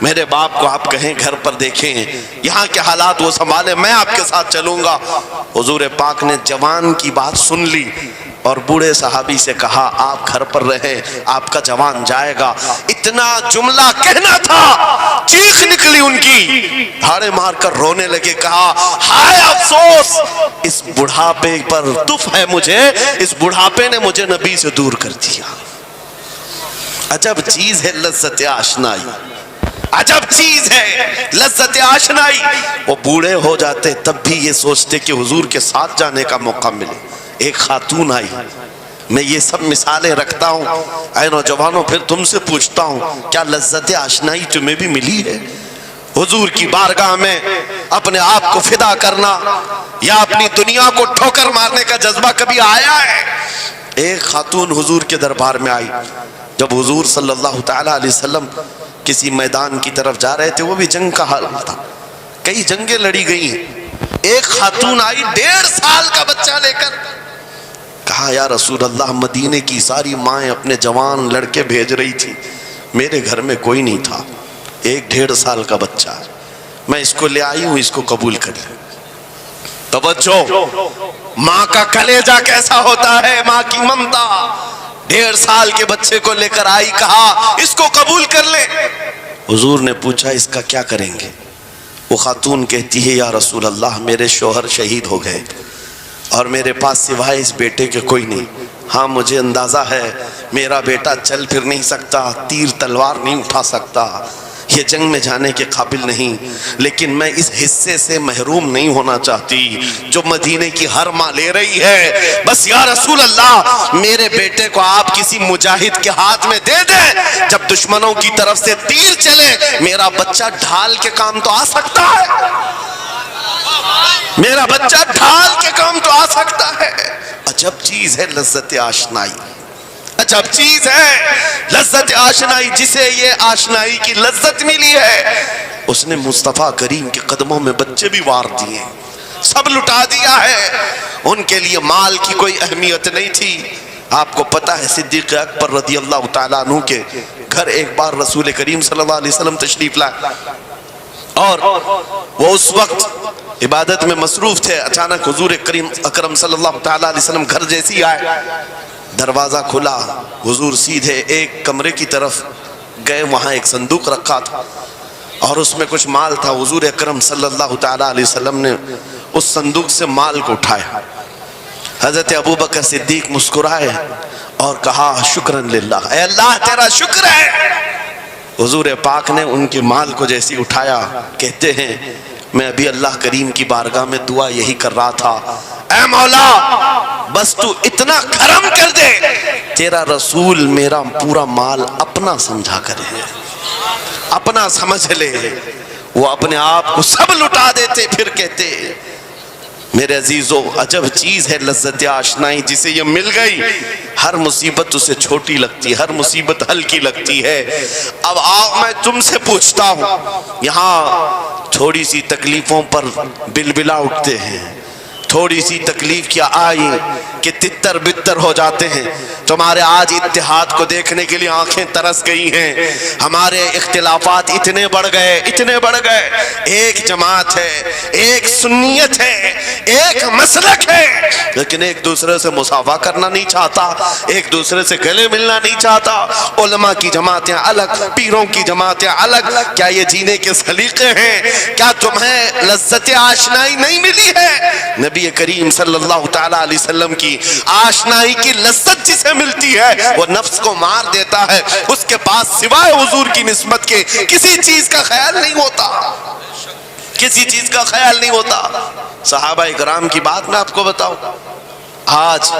میرے باپ کو آپ کہیں گھر پر دیکھیں، یہاں کے حالات وہ سنبھالیں، میں آپ کے ساتھ چلوں گا۔ حضور پاک نے جوان کی بات سن لی اور بوڑھے صحابی سے کہا آپ گھر پر رہیں، آپ کا جوان جائے گا۔ اتنا جملہ کہنا تھا، چیخ نکلی ان کی، دھاڑے مار کر رونے لگے، کہا ہائے افسوس، اس بڑھاپے پر تف ہے مجھے، اس بڑھاپے نے مجھے نبی سے دور کر دیا۔ عجب چیز ہے لذت آشنائی، عجب چیز ہے لذت آشنائی۔ وہ بوڑھے ہو جاتے تب بھی یہ سوچتے کہ حضور کے ساتھ جانے کا موقع ملے۔ ایک خاتون آئی، میں یہ سب مثالیں رکھتا ہوں، اے نوجوانوں پھر تم سے پوچھتا ہوں کیا لذت آشنائی تمہیں بھی ملی ہے؟ حضور کی بارگاہ میں اپنے آپ کو فدا کرنا یا اپنی دنیا کو ٹھوکر مارنے کا جذبہ کبھی آیا ہے؟ ایک خاتون حضور کے دربار میں آئی، جب حضور صلی اللہ تعالی علیہ وسلم کسی میدان کی طرف جا رہے تھے، وہ بھی جنگ کا حال تھا، کئی جنگیں لڑی گئی ہیں، ایک خاتون آئی 1.5 سال کا بچہ لے کر، کہا یا رسول اللہ مدینے کی ساری مائیں اپنے جوان لڑکے بھیج رہی تھی، میرے گھر میں کوئی نہیں تھا، 1.5 سال کا بچہ، میں اس کو لے آئی ہوں، اس کو قبول کر لیں۔ توجہ، ماں کا کلیجہ کیسا ہوتا ہے، ماں کی ممتا، 1.5 سال کے بچے کو لے کر آئی، کہا اس کو قبول کر لے۔ حضور نے پوچھا اس کا کیا کریں گے؟ وہ خاتون کہتی ہے یا رسول اللہ میرے شوہر شہید ہو گئے اور میرے پاس سوائے اس بیٹے کے کوئی نہیں، ہاں مجھے اندازہ ہے میرا بیٹا چل پھر نہیں سکتا، تیر تلوار نہیں اٹھا سکتا، یہ جنگ میں جانے کے قابل نہیں، لیکن میں اس حصے سے محروم نہیں ہونا چاہتی جو مدینے کی ہر ماں لے رہی ہے، بس یا رسول اللہ میرے بیٹے کو آپ کسی مجاہد کے ہاتھ میں دے دیں، جب دشمنوں کی طرف سے تیر چلے میرا بچہ ڈھال کے کام تو آ سکتا ہے، میرا بچہ ڈھال کے کام تو آ سکتا ہے۔ عجب چیز ہے لذت آشنائی، عجب چیز ہے لذت آشنائی، جسے یہ آشنائی کی لذت ملی ہے اس نے مصطفیٰ کریم کے قدموں میں بچے بھی وار دیے، سب لٹا دیا ہے۔ ان کے لیے مال کی کوئی اہمیت نہیں تھی۔ آپ کو پتا ہے صدیق اکبر رضی اللہ تعالیٰ عنہ کے گھر ایک بار رسول کریم صلی اللہ علیہ وسلم تشریف لائے، اور وہ اس وقت عبادت میں مصروف تھے۔ اچانک حضور کریم اکرم صلی اللہ تعالیٰ علیہ وسلم گھر جیسی آئے، دروازہ کھلا، حضور سیدھے ایک کمرے کی طرف گئے، وہاں ایک صندوق رکھا تھا اور اس میں کچھ مال تھا۔ حضور اکرم صلی اللہ تعالیٰ علیہ وسلم نے اس صندوق سے مال کو اٹھایا۔ حضرت ابوبکر صدیق مسکرائے اور کہا شکرن للہ، اے اللہ تیرا شکر ہے۔ حضور پاک نے ان کے مال کو جیسی اٹھایا، کہتے ہیں میں ابھی اللہ کریم کی بارگاہ میں دعا یہی کر رہا تھا، اے مولا بس تو اتنا کرم کر دے تیرا رسول میرا پورا مال اپنا سمجھا کرے، اپنا سمجھ لے۔ وہ اپنے آپ کو سب لٹا دیتے، پھر کہتے میرے عزیزو عجب چیز ہے لذت آشنائی، جسے یہ مل گئی ہر مصیبت اسے چھوٹی لگتی ہے، ہر مصیبت ہلکی لگتی ہے۔ اب آؤ میں تم سے پوچھتا ہوں، یہاں تھوڑی سی تکلیفوں پر بلبلا اٹھتے ہیں، تھوڑی سی تکلیف کیا آئی کہ تتر بتر ہو جاتے ہیں۔ تمہارے آج اتحاد کو دیکھنے کے لیے آنکھیں ترس گئی ہیں۔ ہمارے اختلافات اتنے بڑھ گئے، ایک جماعت ہے، ایک سنیت ہے، ایک مسلک ہے، لیکن ایک دوسرے سے مصافحہ کرنا نہیں چاہتا، ایک دوسرے سے گلے ملنا نہیں چاہتا۔ علماء کی جماعتیں الگ، پیروں کی جماعتیں الگ۔ کیا یہ جینے کے سلیقے ہیں؟ کیا تمہیں لذت آشنائی نہیں ملی ہے؟ نبی کریم صلی اللہ تعالیٰ علیہ وسلم کی آشنائی کی لذت جسے ملتی ہے وہ نفس کو مار دیتا ہے، اس کے پاس سوائے حضور کی نسبت کے کسی چیز کا خیال نہیں ہوتا، کسی چیز کا خیال نہیں ہوتا۔ صحابہ کرام کی بات میں آپ کو بتاؤں، آج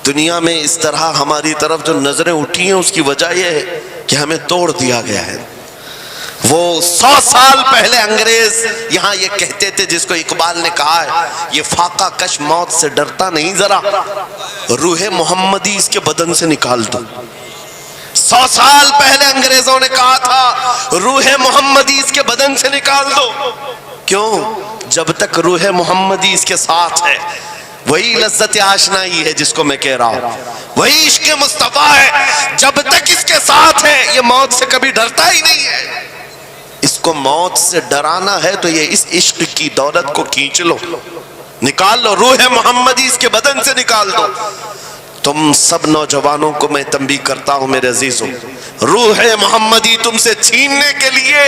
دنیا میں اس طرح ہماری طرف جو نظریں اٹھی ہیں اس کی وجہ یہ ہے کہ ہمیں توڑ دیا گیا ہے۔ وہ 100 سال پہلے انگریز یہاں یہ کہتے تھے، جس کو اقبال نے کہا ہے یہ فاقہ کش موت سے ڈرتا نہیں، ذرا روح محمدی اس کے بدن سے نکال دو۔ 100 سال پہلے انگریزوں نے کہا تھا روح محمدی اس کے بدن سے نکال دو۔ کیوں؟ جب تک روح محمدی اس کے ساتھ ہے، وہی لذت آشنائی ہے جس کو میں کہہ رہا ہوں، وہی عشق مصطفیٰ ہے۔ جب تک اس کے ساتھ ہے یہ موت سے کبھی ڈرتا ہی نہیں ہے۔ اس کو موت سے ڈرانا ہے تو یہ اس عشق کی دولت کو کھینچ لو، نکال لو، روح محمدی اس کے بدن سے نکال دو۔ تم سب نوجوانوں کو میں تنبیہ کرتا ہوں میرے عزیزوں، روح محمدی تم سے چھیننے کے لیے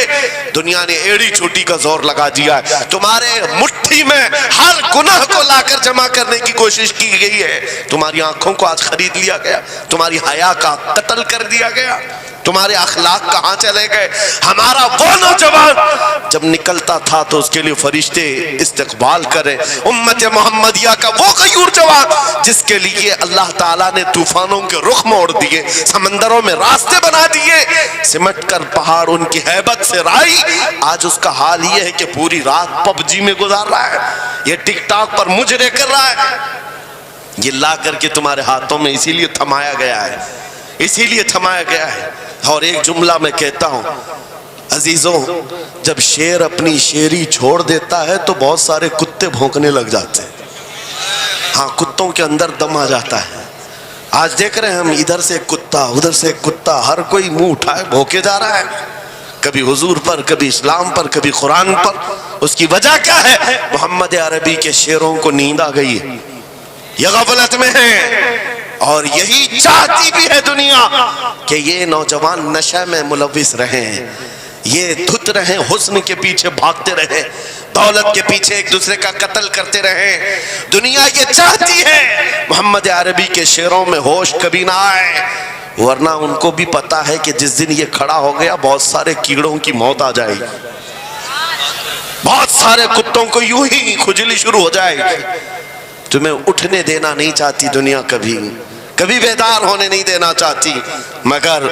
دنیا نے ایڑی چھوٹی کا زور لگا دیا ہے۔ تمہارے مٹھی میں ہر گناہ کو لا کر جمع کرنے کی کوشش کی گئی ہے۔ تمہاری آنکھوں کو آج خرید لیا گیا، تمہاری حیا کا قتل کر دیا گیا، تمہارے اخلاق کہاں چلے گئے؟ ہمارا وہ نوجوان جب نکلتا تھا تو اس کے لیے فرشتے استقبال کریں، امت محمدیہ کا وہ غیور جوان جس کے لیے اللہ تعالیٰ نے طوفانوں کے رخ موڑ دیے، سمندروں میں راستے بنا دیے، سمٹ کر پہاڑ ان کی ہیبت سے رائی، آج اس کا حال یہ ہے کہ پوری رات پب جی میں گزار رہا ہے، یہ ٹک ٹاک پر مجرے کر رہا ہے۔ یہ لا کر کے تمہارے ہاتھوں میں اسی لیے تھمایا گیا ہے، اسی لیے تھمایا گیا ہے۔ اور ایک جملہ میں کہتا ہوں عزیزوں، جب شیر اپنی شیری چھوڑ دیتا ہے تو بہت سارے کتے بھونکنے لگ جاتے ہیں۔ ہاں، کتوں کے اندر دم آ جاتا ہے۔ آج دیکھ رہے ہیں ہم، ادھر سے ایک کتا، ادھر سے ایک کتا، ہر کوئی منہ اٹھائے بھونکے جا رہا ہے، کبھی حضور پر، کبھی اسلام پر، کبھی قرآن پر۔ اس کی وجہ کیا ہے؟ محمد عربی کے شیروں کو نیند آ گئی ہے، یہ غفلت میں ہے، اور یہی چاہتی بھی ہے دنیا کہ یہ نوجوان نشہ میں ملوث رہیں، یہ دھت رہیں، حسن کے پیچھے بھاگتے رہیں، دولت کے پیچھے ایک دوسرے کا قتل کرتے رہیں۔ دنیا یہ چاہتی ہے محمد عربی کے شعروں میں ہوش کبھی نہ آئے، ورنہ ان کو بھی پتا ہے کہ جس دن یہ کھڑا ہو گیا بہت سارے کیڑوں کی موت آ جائے گی، بہت سارے کتوں کو یوں ہی کھجلی شروع ہو جائے گی۔ تمہیں اٹھنے دینا نہیں چاہتی دنیا، کبھی کبھی بیدار ہونے نہیں دینا چاہتی، مگر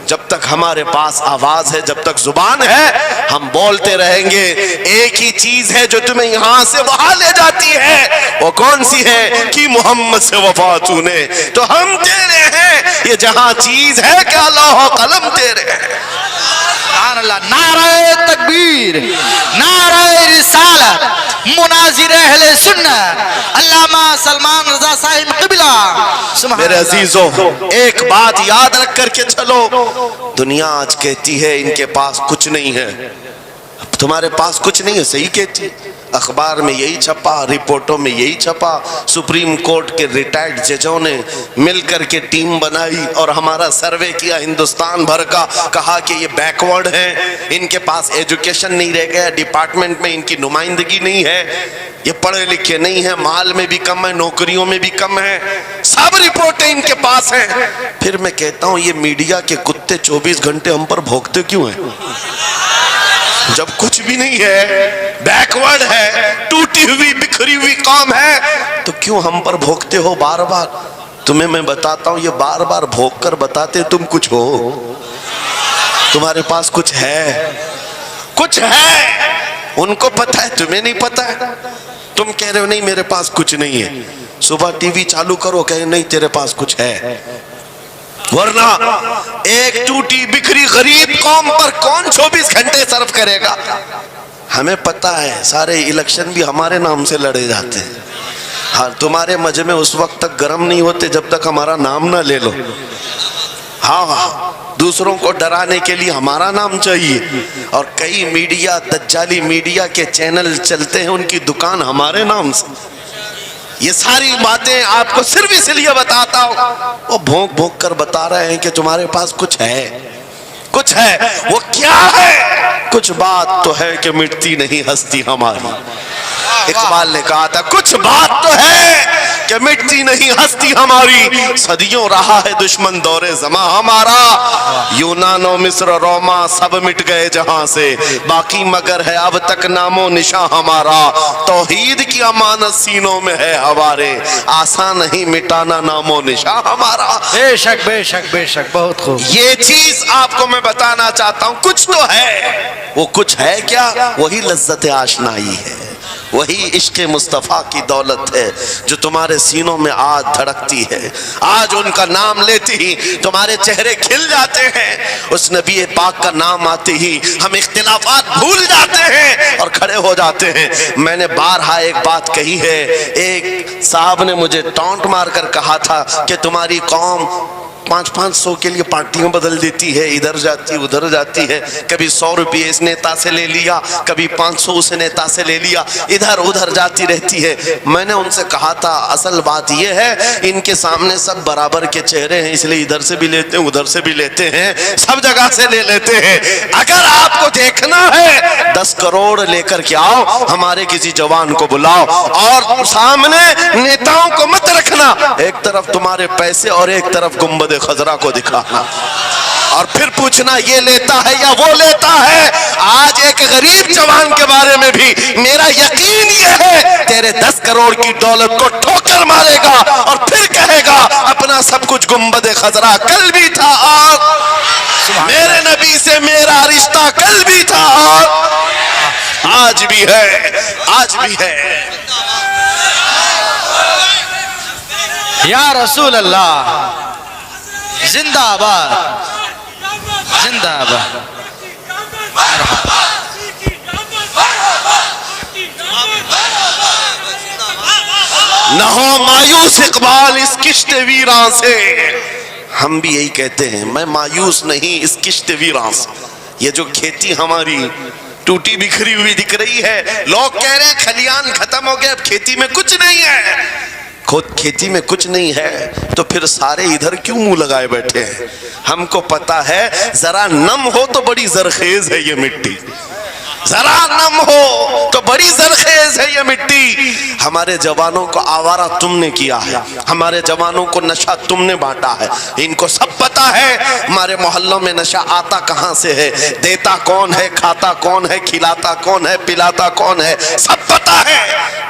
جب تک ہمارے پاس آواز ہے، جب تک زبان ہے، ہم بولتے رہیں گے۔ ایک ہی چیز ہے جو تمہیں یہاں سے وہاں لے جاتی ہے، وہ کون سی ہے؟ کہ محمد سے وفا تو نے، تو ہم تیرے ہیں، یہ جہاں چیز ہے کہ لوح و قلم تیرے ہیں۔
سبحان اللہ، نعرہ تکبیر۔ تکبیر نعرہ رسالت مناظر اہل سنت علامہ سلمان رضا صاحب قبلہ سبحان
میرے
اللہ۔
عزیزوں ایک بات یاد رکھ کر کے چلو، دنیا آج کہتی ہے ان کے پاس کچھ نہیں ہے، تمہارے پاس کچھ نہیں ہے، صحیح کہتی، اخبار میں یہی چھپا، رپورٹوں میں یہی چھپا، سپریم کورٹ کے ریٹائرڈ ججوں نے مل کر کے ٹیم بنائی اور ہمارا سروے کیا ہندوستان بھر کا، کہا کہ یہ بیکورڈ ہیں، ان کے پاس ایجوکیشن نہیں رہ گیا، ڈپارٹمنٹ میں ان کی نمائندگی نہیں ہے، یہ پڑھے لکھے نہیں ہیں، مال میں بھی کم ہے، نوکریوں میں بھی کم ہے، سب رپورٹیں ان کے پاس ہیں۔ پھر میں کہتا ہوں یہ میڈیا کے کتے 24 گھنٹے ہم پر بھونکتے کیوں ہیں؟ جب کچھ بھی نہیں ہے، بیکورڈ ہے، ٹوٹی ہوئی بکھری ہوئی قوم ہے، تو کیوں ہم پر بھونکتے ہو بار بار؟ تمہیں میں بتاتا ہوں یہ بار بار بھونک کر بتاتے تم کچھ ہو، تمہارے پاس کچھ ہے، کچھ ہے، ان کو پتہ ہے تمہیں نہیں پتہ ہے، تم کہہ رہے ہو نہیں میرے پاس کچھ نہیں ہے، صبح ٹی وی چالو کرو کہے نہیں تیرے پاس کچھ ہے، ورنہ ایک ٹوٹی بکھری غریب قوم پر کون 24 گھنٹے صرف کرے گا؟ ہمیں پتہ ہے سارے الیکشن بھی ہمارے نام سے لڑے جاتے ہیں، ہاں تمہارے مجمع اس وقت تک گرم نہیں ہوتے جب تک ہمارا نام نہ لے لو، ہاں دوسروں کو ڈرانے کے لیے ہمارا نام چاہیے، اور کئی میڈیا دجالی میڈیا کے چینل چلتے ہیں ان کی دکان ہمارے نام سے۔ یہ ساری باتیں آپ کو صرف اس لیے بتاتا ہوں، وہ بھونک بھونک کر بتا رہے ہیں کہ تمہارے پاس کچھ ہے، کچھ ہے، وہ کیا ہے؟ کچھ بات تو ہے کہ مٹتی نہیں ہستی ہماری، اقبال نے کہا تھا کچھ بات تو ہے کہ مٹتی نہیں ہستی ہماری، صدیوں رہا ہے دشمن دور زماں ہمارا، یونان و مصر روما سب مٹ گئے جہاں سے، باقی مگر ہے اب تک نام و نشاں ہمارا، توحید کی امانت سینوں میں ہے ہمارے، آسان نہیں مٹانا نام و نشاں ہمارا۔
بے شک بے شک بے شک، بہت خوب۔
یہ چیز آپ کو میں بتانا چاہتا ہوں، کچھ تو ہے، وہ کچھ ہے کیا؟ وہی لذت آشنائی ہے، وہی عشق مصطفیٰ کی دولت ہے جو تمہارے سینوں میں آج دھڑکتی ہے، آج ان کا نام لیتے ہی تمہارے چہرے کھل جاتے ہیں، اس نبی پاک کا نام آتے ہی ہم اختلافات بھول جاتے ہیں اور کھڑے ہو جاتے ہیں۔ میں نے بارہا ایک بات کہی ہے، ایک صاحب نے مجھے ٹونٹ مار کر کہا تھا کہ تمہاری قوم 500 کے لیے پارٹیاں بدل دیتی ہے، ادھر جاتی ادھر جاتی ہے، کبھی 100 روپے اس نیتا سے لے لیا، کبھی 500 اس نیتا سے لے لیا، ادھر ادھر جاتی رہتی ہے۔ میں نے ان سے کہا تھا اصل بات یہ ہے ان کے سامنے سب برابر کے چہرے ہیں، اس لیے ادھر سے بھی لیتے ہیں ادھر سے بھی لیتے ہیں، سب جگہ سے لے لیتے ہیں۔ اگر آپ کو دیکھنا ہے 10 کروڑ لے کر کے آؤ، ہمارے کسی جوان کو بلاؤ اور سامنے نیتاؤں کو مت رکھنا، ایک طرف تمہارے پیسے اور ایک طرف گنبد خضرا کو دکھانا، اور پھر پوچھنا یہ لیتا ہے یا وہ لیتا ہے۔ آج ایک غریب جوان کے بارے میں بھی میرا یقین یہ ہے تیرے 10 کروڑ کی دولت کو ٹھوکر مارے گا اور پھر کہے گا اپنا سب کچھ گنبد خضرا کل بھی تھا اور میرے نبی سے میرا رشتہ کل بھی تھا اور آج بھی ہے، آج بھی ہے۔
یا رسول اللہ زندہ آباد، زندہ آباد۔
نہ ہو مایوس اقبال اس کشت ویراں سے، ہم بھی یہی کہتے ہیں میں مایوس نہیں اس کشت ویراں سے۔ یہ جو کھیتی ہماری ٹوٹی بکھری ہوئی دکھ رہی ہے، لوگ کہہ رہے ہیں کھلیان ختم ہو گئے، اب کھیتی میں کچھ نہیں ہے، خود کھیتی میں کچھ نہیں ہے تو پھر سارے ادھر کیوں منہ لگائے بیٹھے ہیں؟ ہم کو پتا ہے ذرا نم ہو تو بڑی زرخیز ہے یہ مٹی، ذرا نم ہو تو بڑی زرخیز ہے یہ مٹی۔ ہمارے جوانوں کو آوارہ تم نے کیا ہے، ہمارے جوانوں کو نشہ تم نے بانٹا ہے، ان کو سب پتا ہے ہمارے محلوں میں نشہ آتا کہاں سے ہے، دیتا کون ہے، کھاتا کون ہے، کھلاتا کون ہے، پلاتا کون ہے، سب پتا ہے۔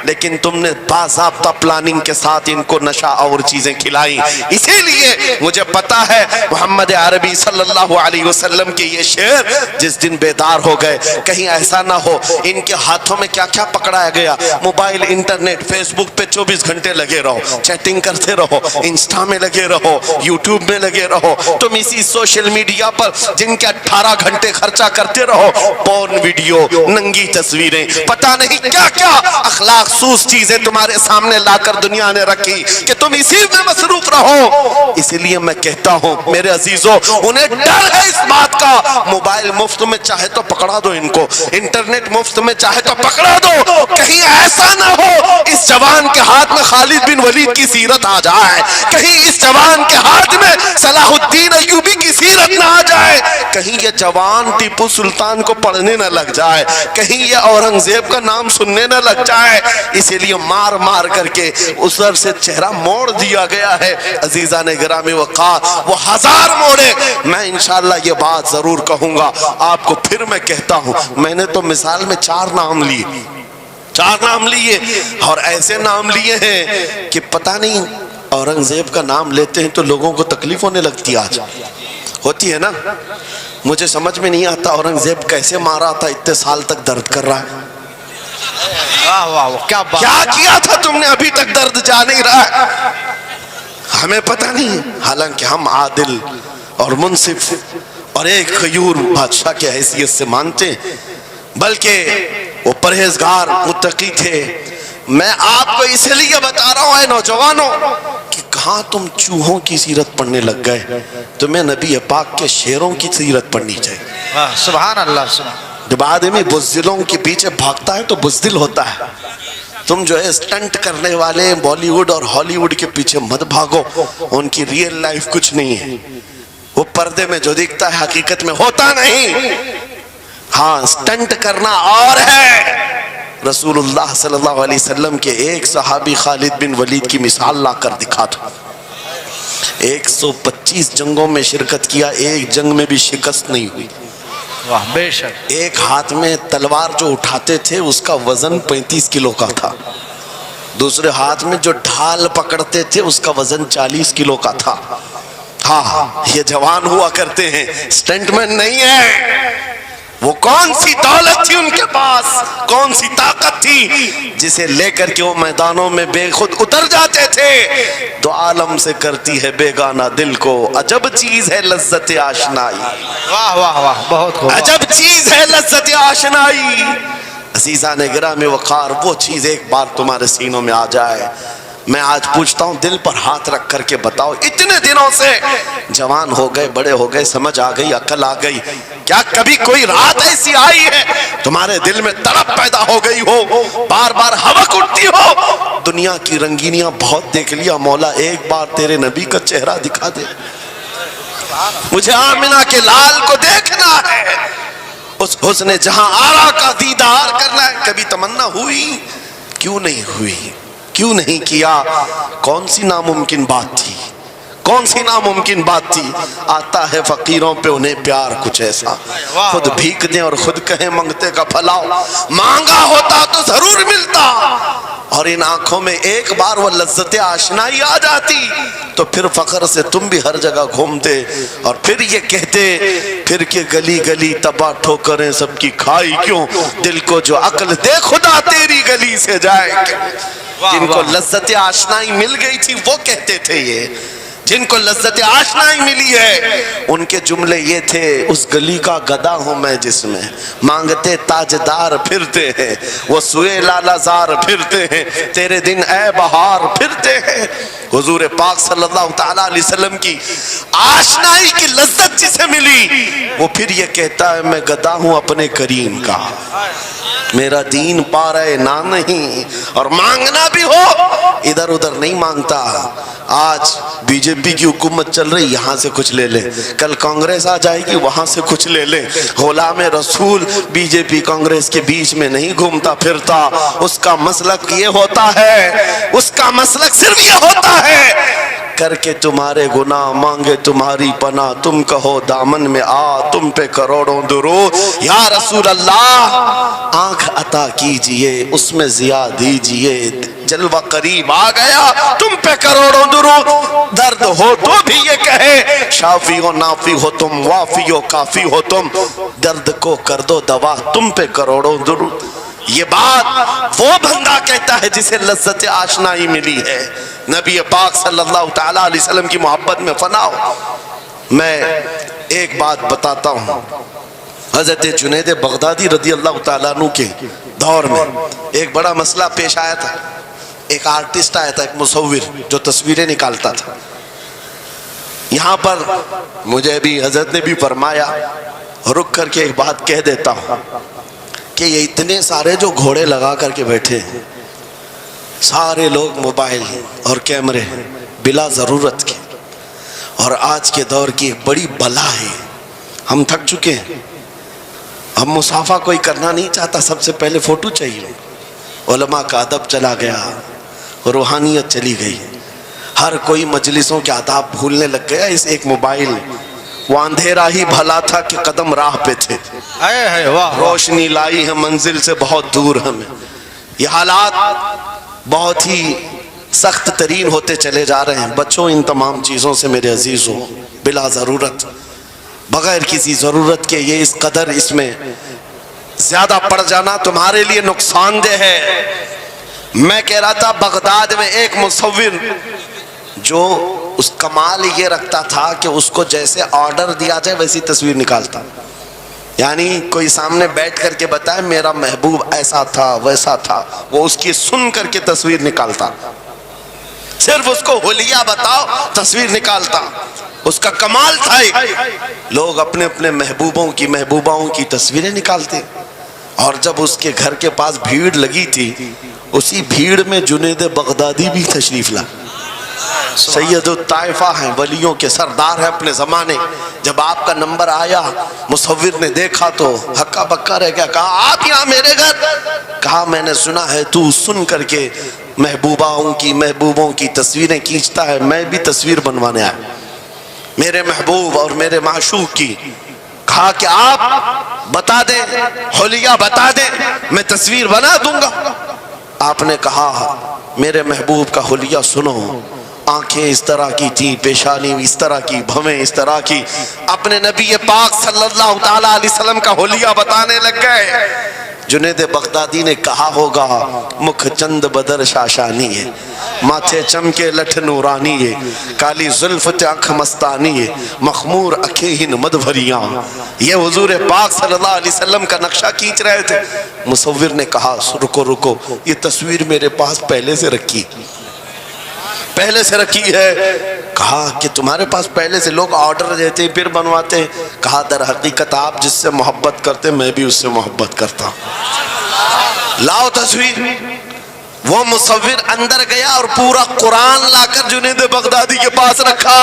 لیکن تم نے باضابطہ پلاننگ کے ساتھ ان کو نشہ اور چیزیں کھلائی. اسی لیے مجھے پتا ہے محمد عربی صلی اللہ علیہ وسلم کے یہ شعر جس دن بیدار ہو گئے کہیں ایسا نہ ہو ان کے ہاتھوں میں کیا کیا پکڑایا گیا. موبائل, انٹرنیٹ, فیس بک پہ 24 گھنٹے لگے رہو, چیٹنگ کرتے رہو, انسٹا میں لگے رہو, یوٹیوب میں لگے رہو, تم اسی سوشل میڈیا پر جن کے 18 گھنٹے خرچہ کرتے رہو, پورن ویڈیو, ننگی تصویریں, پتہ نہیں کیا کیا اخلاق سوز چیزیں تمہارے سامنے لا کر دنیا نے رکھی کہ تم اسی میں مصروف رہو. اسی لیے میں کہتا ہوں میرے عزیزوں, انہیں ڈر ہے اس بات کا. موبائل مفت میں چاہے تو پکڑا دو ان کو, انٹرنیٹ مفت میں چاہے تو پکڑا دو, کہیں ایسا نہ ہو اس جوان کے ہاتھ میں خالد بن ولید کی سیرت آ جائے, کہیں اس جوان کے ہاتھ میں صلاح الدین ایوبی کی سیرت نہ آ جائے, کہیں یہ جوان ٹیپو سلطان کو پڑھنے نہ لگ جائے, کہیں یہ اورنگزیب کا نام سننے نہ لگ جائے. اسی لیے مار مار کر کے اس طرف سے چہرہ موڑ دیا گیا ہے. عزیزان گرامی وقار, وہ 1000 موڑے. میں انشاءاللہ یہ بات ضرور کہوں گا آپ کو, پھر میں کہتا ہوں میں نے تو مثال میں 4 نام لیے, 4 نام لیے, اور ایسے نام لیے ہیں کہ پتہ نہیں اورنگزیب کا نام لیتے ہیں تو لوگوں کو تکلیف ہونے لگتی, آج ہوتی ہے نا. مجھے سمجھ میں نہیں آتا اورنگزیب کیسے مارا تھا, اتنے سال تک درد کر رہا ہے. کیا کیا تھا تم نے, ابھی تک درد جا نہیں رہا ہے, ہمیں پتہ نہیں. حالانکہ ہم عادل اور منصف اور ایک غیور بادشاہ کی حیثیت سے مانتے, بلکہ وہ پرہیزگار متقی تھے. میں آپ کو اس لیے بتا رہا ہوں اے نوجوانوں کہ کہاں تم چوہوں کی سیرت پڑھنے لگ گئے, تمہیں نبی پاک کے شیروں کی سیرت پڑھنی چاہیے.
سبحان اللہ, سبحان.
جب آدمی بزدلوں کے پیچھے بھاگتا ہے تو بزدل ہوتا ہے. تم جو ہے اسٹنٹ کرنے والے بالی ووڈ اور ہالی ووڈ کے پیچھے مت بھاگو, ان کی ریئل لائف کچھ نہیں ہے. وہ پردے میں جو دکھتا ہے حقیقت میں ہوتا نہیں. ہاں, اسٹنٹ کرنا اور ہے. رسول اللہ صلی اللہ علیہ وسلم کے ایک صحابی خالد بن ولید کی مثال لا کر دکھا دو. 125 جنگوں میں شرکت کیا, ایک جنگ میں بھی شکست نہیں ہوئی.
واہ بے شک.
ایک ہاتھ میں تلوار جو اٹھاتے تھے اس کا وزن 35 کلو کا تھا, دوسرے ہاتھ میں جو ڈھال پکڑتے تھے اس کا وزن 40 کلو کا تھا. ہاں, یہ جوان ہوا کرتے ہیں, اسٹنٹ مین نہیں ہے. وہ کون سی دولت تھی ان کے پاس, کون سی طاقت تھی جسے لے کر کے وہ میدانوں میں بے خود اتر جاتے تھے. دو عالم سے کرتی ہے بیگانہ دل کو, عجب چیز ہے لذت آشنائی.
واہ واہ واہ, بہت خوب.
عجب چیز ہے لذت آشنائی. عزیزان گرامی وقار, وہ چیز ایک بار تمہارے سینوں میں آ جائے. میں آج پوچھتا ہوں دل پر ہاتھ رکھ کر کے بتاؤ, اتنے دنوں سے جوان ہو گئے, بڑے ہو گئے, سمجھ آ گئی, عقل آ گئی, کیا کبھی کوئی رات ایسی آئی ہے تمہارے دل میں تڑپ پیدا ہو گئی ہو, بار بار حوق اٹھتی ہو؟ دنیا کی رنگینیاں بہت دیکھ لیا, مولا ایک بار تیرے نبی کا چہرہ دکھا دے, مجھے آمنہ کے لال کو دیکھنا ہے, اس حسن جہاں آرا کا دیدار کرنا ہے. کبھی تمنا ہوئی؟ کیوں نہیں ہوئی, کیوں نہیں کیا؟ کون سی ناممکن بات تھی, کون سی ناممکن بات تھی؟ آتا ہے فقیروں پہ انہیں پیار کچھ ایسا, خود بھیک دیں اور خود کہیں منگتے کا پھلاؤ, مانگا ہوتا تو ضرور ملتا. اور ان آنکھوں میں ایک بار وہ لذت آشنائی آ جاتی تو پھر فخر سے تم بھی ہر جگہ گھومتے, اور پھر یہ کہتے پھر کہ گلی گلی تباہ ٹھوکریں سب کی کھائی کیوں, دل کو جو عقل دے خدا تیری گلی سے جائے. جن کو لذت آشنائی مل گئی تھی وہ کہتے تھے, یہ جن کو لذت آشنائی ملی ہے ان کے جملے یہ تھے, اس گلی کا گدا ہوں میں جس میں مانگتے تاجدار پھرتے ہیں, وہ سوئے لالا زار پھرتے ہیں, تیرے دن اے بہار پھرتے ہیں. حضور پاک صلی اللہ تعالیٰ علیہ وسلم کی آشنائی کی لذت جسے ملی وہ پھر یہ کہتا ہے میں گدا ہوں اپنے کریم کا, میرا دین پارے نہ نہیں, اور مانگنا بھی ہو ادھر ادھر نہیں مانگتا. آج بی جے پی کی حکومت چل رہی, یہاں سے کچھ لے لے, کل کانگریس آ جائے گی, وہاں سے کچھ لے لے. غلام رسول بی جے پی کانگریس کے بیچ میں نہیں گھومتا پھرتا, اس کا مسلک یہ ہوتا ہے, اس کا مسلک صرف یہ ہوتا ہے کر کے تمہارے گناہ مانگے تمہاری پناہ تم کہو دامن میں آ تم پہ کروڑوں درود یا رسول اللہ آنکھ عطا کیجئے اس میں ضیاء دیجئے جلوہ قریب آ گیا تم پہ کروڑوں درود درد ہو تو بھی یہ کہے شافی و نافی ہو تم وافی و کافی ہو تم درد کو کر دو دوا تم پہ کروڑوں درود یہ بات وہ بندہ کہتا ہے جسے لذت آشنائی ملی ہے نبی پاک صلی اللہ تعالیٰ علیہ وسلم کی محبت میں فنا ہو میں ایک بات بتاتا ہوں حضرت جنید بغدادی رضی اللہ تعالیٰ عنہ کے دور میں ایک بڑا مسئلہ پیش آیا تھا ایک آرٹسٹ آیا تھا ایک مصور جو تصویریں نکالتا تھا یہاں پر مجھے بھی حضرت نے بھی فرمایا رک کر کے ایک بات کہہ دیتا ہوں کہ یہ اتنے سارے جو گھوڑے لگا کر کے بیٹھے ہیں سارے لوگ موبائل اور کیمرے بلا ضرورت کے اور آج کے دور کی ایک بڑی بلا ہے ہم تھک چکے ہیں ہم مصافحہ کوئی کرنا نہیں چاہتا سب سے پہلے فوٹو چاہیے علماء کا ادب چلا گیا روحانیت چلی گئی ہر کوئی مجلسوں کے آداب بھولنے لگ گیا اس ایک موبائل وہ اندھیرا ہی بھلا تھا کہ قدم راہ پہ تھے روشنی لائی ہے منزل سے بہت دور ہمیں یہ حالات بہت ہی سخت ترین ہوتے چلے جا رہے ہیں بچوں ان تمام چیزوں سے میرے عزیزوں بلا ضرورت بغیر کسی ضرورت کے یہ اس قدر اس میں زیادہ پڑ جانا تمہارے لیے نقصان دہ ہے میں کہہ رہا تھا بغداد میں ایک مصور جو اس کمال یہ رکھتا تھا کہ اس کو جیسے آرڈر دیا جائے ویسی تصویر نکالتا یعنی کوئی سامنے بیٹھ کر کے بتائے میرا محبوب ایسا تھا ویسا تھا وہ اس کی سن کر کے تصویر نکالتا صرف اس کو حلیہ بتاؤ تصویر نکالتا اس کا کمال تھا لوگ اپنے اپنے محبوبوں کی محبوباؤں کی تصویریں نکالتے اور جب اس کے گھر کے پاس بھیڑ لگی تھی اسی بھیڑ میں جنید بغدادی بھی تشریف لا سید الطائفہ ہیں ولیوں کے سردار ہیں اپنے زمانے جب آپ کا نمبر آیا مصور نے دیکھا تو ہکا بکا رہ گیا کہا آپ یہاں میرے گھر کہا میں نے سنا ہے تو سن کر کے محبوبوں کی تصویریں کھینچتا ہے میں بھی تصویر بنوانے آیا میرے محبوب اور میرے معشوق کی کہا کہ آپ بتا دیں حلیہ بتا دیں میں تصویر بنا دوں گا آپ نے کہا میرے محبوب کا حلیہ سنو آنکھیں اس طرح کی تھی پیشانی اس طرح کی بھویں اس طرح کی اپنے نبی پاک صلی اللہ تعالیٰ علیہ وسلم کا حلیہ بتانے لگ گئے جنید بغدادی نے کہا ہوگا مکھ چند بدر شاشانی ہے ماتھے چمکے لٹھ نورانی ہے کالی زلف آنکھ مستانی ہے مخمور اکھیں مدبھریاں یہ حضور پاک صلی اللہ علیہ وسلم کا نقشہ کھینچ رہے تھے مصور نے کہا رکو یہ تصویر میرے پاس پہلے سے رکھی ہے کہا کہ تمہارے پاس پہلے سے لوگ آرڈر دیتے پھر بنواتے کہا در حقیقت آپ جس سے محبت کرتے میں بھی اس سے محبت کرتا لاؤ تصویر وہ مصور اندر گیا اور پورا قرآن لا کر جنید بغدادی کے پاس رکھا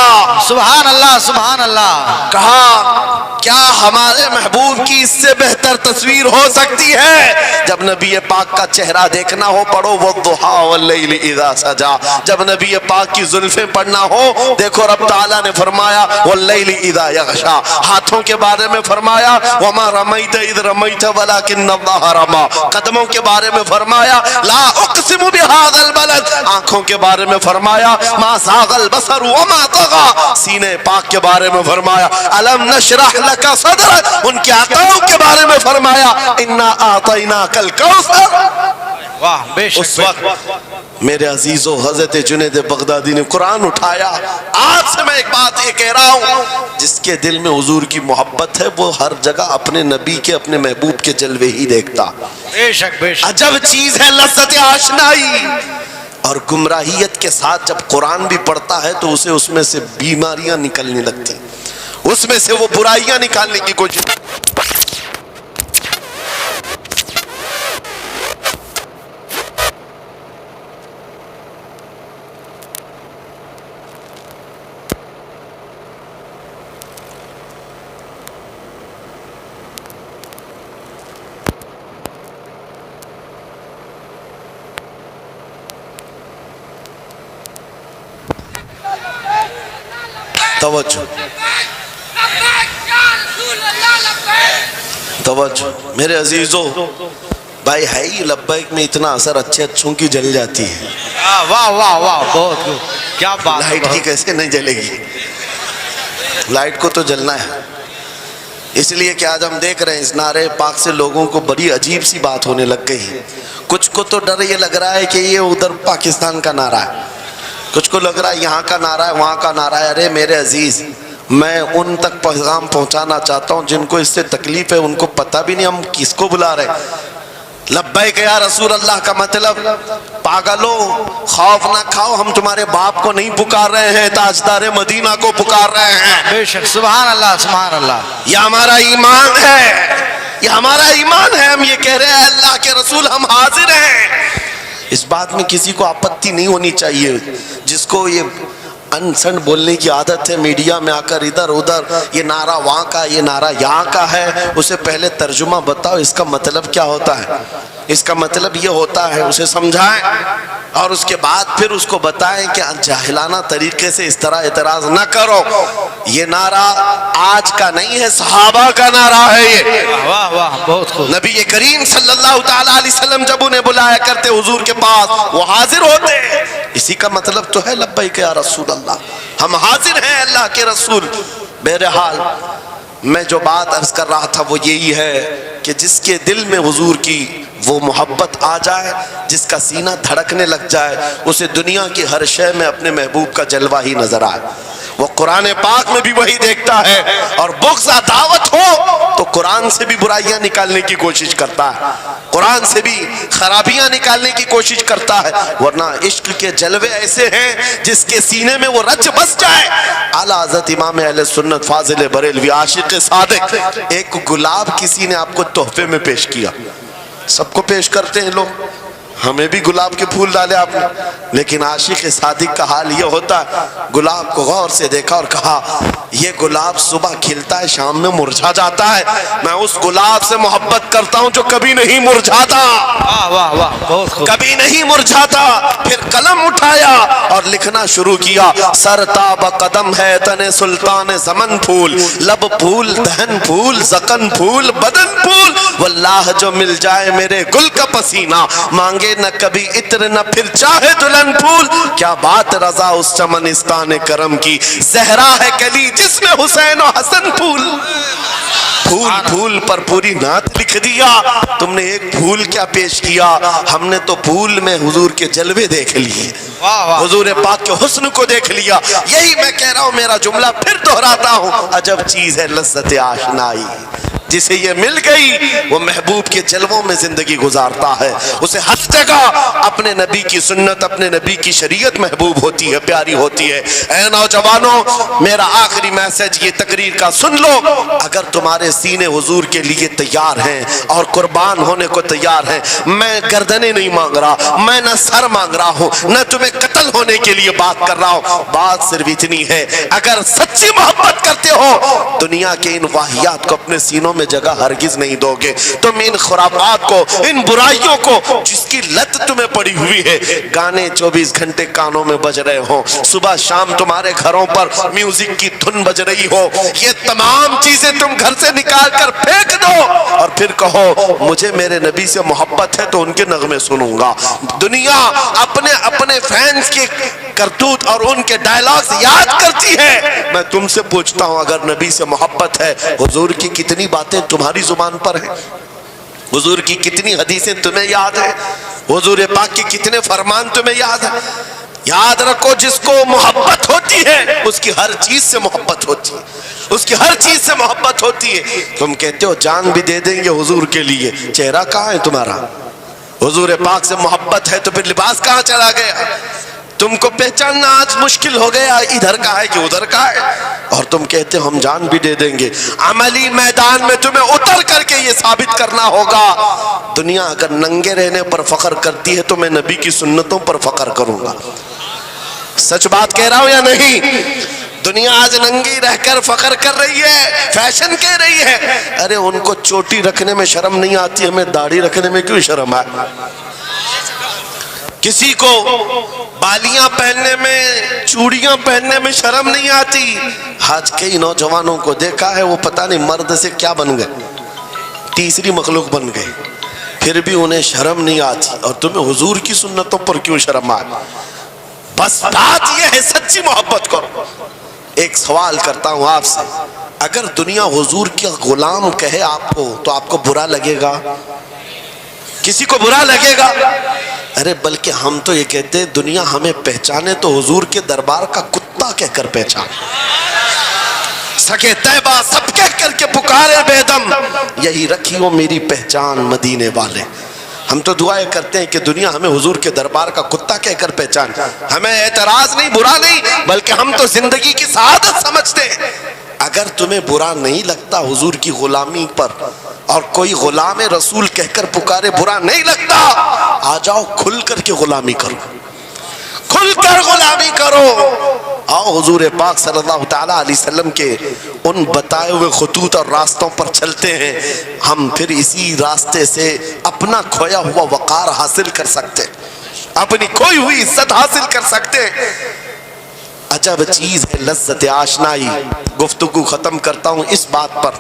سبحان اللہ سبحان اللہ
کہا کیا ہمارے محبوب کی اس سے بہتر تصویر ہو سکتی ہے جب نبی پاک کا چہرہ دیکھنا ہو پڑھو والضحا واللیل اذا سجا جب نبی پاک کی زلفیں پڑھنا ہو دیکھو رب تعالیٰ نے فرمایا واللیل اذا یغشا ہاتھوں کے بارے میں فرمایا وما رمیت اذ رمیت ولکن اللہ رما قدموں کے بارے میں فرمایا لا اقسم بهذا البلد آنکھوں کے بارے میں فرمایا ما زاغ البصر وما طغى سینے پاک کے بارے میں فرمایا الم نشرح لك صدرك ان کے عطاؤں کے بارے میں فرمایا انا اعطیناک الکوثر
واہ بے شک
اس وقت میرے عزیزو حضرت جنید بغدادی نے قرآن اٹھایا آج سے میں ایک بات یہ کہہ رہا ہوں جس کے دل میں حضور کی محبت ہے وہ ہر جگہ اپنے نبی کے اپنے محبوب کے جلوے ہی دیکھتا
بے شک
عجب چیز ہے لذت آشنائی اور گمراہیت کے ساتھ جب قرآن بھی پڑھتا ہے تو اسے اس میں سے بیماریاں نکلنے لگتی اس میں سے وہ برائیاں نکالنے کی کوشش توجہ توجہ میرے عزیزو، بھائی ہے ہی لبیک میں اتنا اثر اچھے اچھوں کی جل جاتی ہے،
واہ واہ واہ، بہت کیا بات ہے،
لائٹ کی کیسے نہیں جلے گی؟ لائٹ کو تو جلنا ہے۔ اس لیے کہ آج ہم دیکھ رہے ہیں اس نعرے پاک سے لوگوں کو بڑی عجیب سی بات ہونے لگ گئی۔ کچھ کو تو ڈر یہ لگ رہا ہے کہ یہ ادھر پاکستان کا نعرہ ہے، کچھ کو لگ رہا ہے یہاں کا نعرہ ہے وہاں کا نعرہ ہے۔ ارے میرے عزیز، میں ان تک پیغام پہنچانا چاہتا ہوں جن کو اس سے تکلیف ہے، ان کو پتہ بھی نہیں ہم کس کو بلا رہے ہیں۔ لبیک یا رسول اللہ کا مطلب پاگلو خوف نہ کھاؤ، ہم تمہارے باپ کو نہیں پکار رہے ہیں، تاجدار مدینہ کو پکار رہے ہیں۔
بے شک، سبحان اللہ سبحان اللہ،
یہ ہمارا ایمان ہے، یہ ہمارا ایمان ہے۔ ہم یہ کہہ رہے ہیں اللہ کے رسول ہم حاضر ہیں۔ اس بات میں کسی کو آپتی نہیں ہونی چاہیے۔ جس کو یہ انسن بولنے کی عادت ہے میڈیا میں آ کر ادھر ادھر، یہ نعرہ وہاں کا یہ نعرہ یہاں کا ہے، اسے پہلے ترجمہ بتاؤ اس کا مطلب کیا ہوتا ہے۔ اس کا مطلب یہ ہوتا ہے، اسے سمجھائیں اور اس کے بعد پھر اس کو بتائیں کہ جاہلانہ طریقے سے اس طرح اعتراض نہ کرو۔ یہ نعرہ آج کا نہیں ہے، صحابہ کا نعرہ ہے یہ۔
واہ واہ، بہت خوب،
نبی کریم صلی اللہ تعالیٰ علیہ وسلم جب انہیں بلایا کرتے حضور کے پاس، وہ حاضر ہوتے۔ اسی کا مطلب تو ہے لبیک یا رسول اللہ، ہم حاضر ہیں اللہ کے رسول۔ بہرحال میں جو بات عرض کر رہا تھا وہ یہی ہے کہ جس کے دل میں حضور کی وہ محبت آ جائے، جس کا سینہ دھڑکنے لگ جائے، اسے دنیا کی ہر شے میں اپنے محبوب کا جلوہ ہی نظر آئے۔ وہ قرآن پاک میں بھی وہی دیکھتا ہے، اور بغض دعوت ہو تو قرآن سے بھی برائیاں نکالنے کی کوشش کرتا ہے، قرآن سے بھی خرابیاں نکالنے کی کوشش کرتا ہے۔ ورنہ عشق کے جلوے ایسے ہیں جس کے سینے میں وہ رچ بس جائے۔ اعلیٰ حضرت امام اہل سنت فاضل بریلوی عاشق صادق، ایک گلاب کسی نے آپ کو تحفے میں پیش کیا، سب کو پیش کرتے ہیں لوگ، ہمیں بھی گلاب کے پھول ڈالے آپ نے، لیکن عاشق صادق کا حال یہ ہوتا ہے، گلاب کو غور سے دیکھا اور کہا یہ گلاب صبح کھلتا ہے شام میں مرجھا جاتا ہے، میں اس گلاب سے محبت کرتا ہوں جو کبھی نہیں مرجھاتا،
واہ واہ واہ، بہت خوب،
کبھی نہیں مرجھاتا۔ پھر قلم اٹھایا اور لکھنا شروع کیا، سر تاب قدم ہے تن سلطان زمن پھول، لب پھول دہن پھول زکن پھول بدن پھول، واللہ جو مل جائے میرے گل کا پسینہ، مانگے نہ کبھی عطر نہ پھر چاہے دلہن پھول، کیا بات رضا اس چمنستان کرم کی، زہرا ہے کلی جس میں حسین و حسن پھول۔ پھول پھول پر پوری نعت لکھ دیا، تم نے ایک پھول کیا پیش کیا، ہم نے تو پھول میں حضور کے جلوے دیکھ لیے، حضور پاک کے حسن کو دیکھ لیا۔ یہی میں کہہ رہا ہوں، میرا جملہ پھر دہراتا ہوں، عجب چیز ہے لذت آشنائی، جسے یہ مل گئی وہ محبوب کے جلووں میں زندگی گزارتا ہے، اسے ہر جگہ اپنے نبی کی سنت اپنے نبی کی شریعت محبوب ہوتی ہے، پیاری ہوتی ہے۔ اے نوجوانوں، میرا آخری میسج یہ تقریر کا سن لو، اگر تمہارے سینے حضور کے لیے تیار ہیں اور قربان ہونے کو تیار ہیں، میں گردنیں نہیں مانگ رہا، میں نہ سر مانگ رہا ہوں، نہ تمہیں قتل ہونے کے لیے بات کر رہا ہوں، بات صرف اتنی ہے، اگر سچی محبت کرتے ہو دنیا کے ان واہیات کو اپنے سینوں میں جگہ ہرگز نہیں دو گے۔ تم ان خرافات کو، ان برائیوں کو جس کی لت تمہیں پڑی ہوئی ہے، گانے 24 گھنٹے کانوں میں بج رہے ہوں، صبح شام تمہارے گھروں پر میوزک کی دھن بج رہی ہو، یہ تمام چیزیں تم گھر سے نکال کر پھینک دو اور پھر کہو مجھے میرے نبی سے محبت ہے تو ان کے نغمے سنوں گا۔ دنیا اپنے فینس کے کرتوت اور ان کے ڈائلاگز یاد کرتی ہے، میں تم سے پوچھتا ہوں اگر نبی سے محبت ہے، حضور کی کتنی باتیں تمہاری زبان پر ہیں، حضور کی کتنی حدیثیں تمہیں یاد ہیں، حضور پاک کے کتنے فرمان تمہیں یاد ہیں؟ یاد رکھو جس کو محبت ہوتی ہے اس کی ہر چیز سے محبت ہوتی ہے، اس کی ہر چیز سے محبت ہوتی ہے۔ تم کہتے ہو جان بھی دے دیں گے حضور کے لیے، چہرہ کہاں ہے تمہارا؟ حضور پاک سے محبت ہے تو پھر لباس کہاں چلا گیا؟ تم کو پہچاننا آج مشکل ہو گیا ادھر کا ہے کہ ادھر کا ہے، اور تم کہتے ہم جان بھی دے دیں گے۔ عملی میدان میں تمہیں اتر کر کے یہ ثابت کرنا ہوگا۔ دنیا اگر ننگے رہنے پر فخر کرتی ہے تو میں نبی کی سنتوں پر فخر کروں گا۔ سچ بات کہہ رہا ہوں یا نہیں؟ دنیا آج ننگی رہ کر فخر کر رہی ہے، فیشن کہہ رہی ہے، ارے ان کو چوٹی رکھنے میں شرم نہیں آتی، ہمیں داڑھی رکھنے میں کیوں شرم ہے؟ کسی کو بالیاں پہننے میں، چوڑیاں پہننے میں شرم نہیں آتی. آج کئی نوجوانوں کو دیکھا ہے وہ پتہ نہیں مرد سے کیا بن گئے، تیسری مخلوق بن گئے، پھر بھی انہیں شرم نہیں آتی. اور تمہیں حضور کی سنتوں پر کیوں شرم آئے؟ بس بات یہ ہے سچی محبت کرو. ایک سوال کرتا ہوں آپ سے، اگر دنیا حضور کے غلام کہے آپ کو تو آپ کو برا لگے گا؟ کسی کو برا لگے گا؟ ارے بلکہ ہم تو یہ کہتے ہیں دنیا ہمیں پہچانے تو حضور کے دربار کا کتا کہہ کر پہچان، سکے طیبہ سب کہہ کر کے پکارے بے دم، یہی رکھی ہو میری پہچان مدینے والے. ہم تو دعائیں کرتے ہیں کہ دنیا ہمیں حضور کے دربار کا کتا کہہ کر پہچان. ہمیں اعتراض نہیں، برا نہیں، بلکہ ہم تو زندگی کی سعادت سمجھتے ہیں. اگر تمہیں برا نہیں لگتا حضور کی غلامی پر، اور کوئی غلام رسول کہہ کر پکارے برا نہیں لگتا، آ جاؤ کھل کر کے غلامی کرو، کھل کر غلامی کرو. آؤ حضور پاک صلی اللہ تعالیٰ علیہ وسلم کے ان بتائے ہوئے خطوط اور راستوں پر چلتے ہیں. ہم پھر اسی راستے سے اپنا کھویا ہوا وقار حاصل کر سکتے، اپنی کھوئی ہوئی عزت حاصل کر سکتے. عجب چیز ہے لذت آشنائی. گفتگو ختم کرتا ہوں اس بات پر،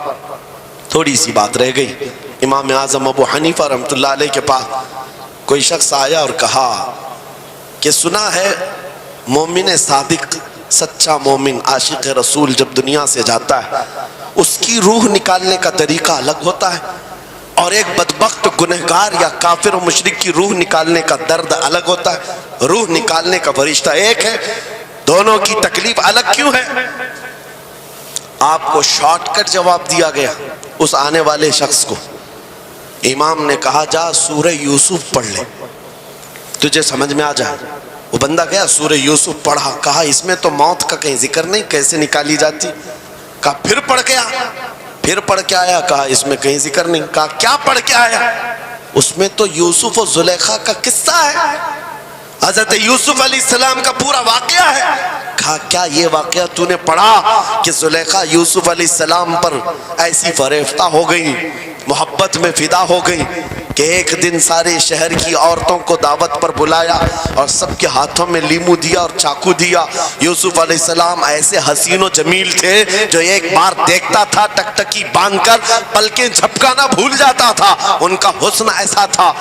تھوڑی سی بات رہ گئی. امام اعظم ابو حنیفہ رحمۃ اللہ علیہ کے پاس کوئی شخص آیا اور کہا کہ سنا ہے مومن صادق، سچا مومن عاشق رسول جب دنیا سے جاتا ہے اس کی روح نکالنے کا طریقہ الگ ہوتا ہے، اور ایک بدبخت گنہگار یا کافر و مشرک کی روح نکالنے کا درد الگ ہوتا ہے. روح نکالنے کا فرشتہ ایک ہے، دونوں کی تکلیف الگ کیوں ہے؟ آپ کو شارٹ کٹ جواب دیا گیا اس آنے والے شخص کو. امام نے کہا جا سورہ یوسف پڑھ لے تجھے سمجھ میں آ جائے. وہ بندہ گیا سورہ یوسف پڑھا، کہا اس میں تو موت کا کہیں ذکر نہیں، کیسے نکالی جاتی؟ کہا پھر پڑھ کے آیا، پھر پڑھ کے آیا، کہا اس میں کہیں ذکر نہیں. کہا کیا پڑھ کے آیا؟ اس میں تو یوسف و زلیخا کا قصہ ہے، حضرت یوسف علیہ السلام کا پورا واقعہ ہے. کہا کیا یہ واقعہ تو نے پڑھا کہ زلیخا یوسف علیہ السلام پر ایسی فریفتہ ہو گئی، محبت میں فدا ہو گئی کہ ایک دن سارے شہر کی عورتوں کو دعوت پر بلایا اور سب کے ہاتھوں میں لیمو دیا اور چاقو دیا. یوسف علیہ السلام ایسے حسین و جمیل تھے جو ایک بار دیکھتا تھا ٹکٹکی باندھ کر پلکیں جھپکانا بھول جاتا تھا، ان کا حسن ایسا تھا.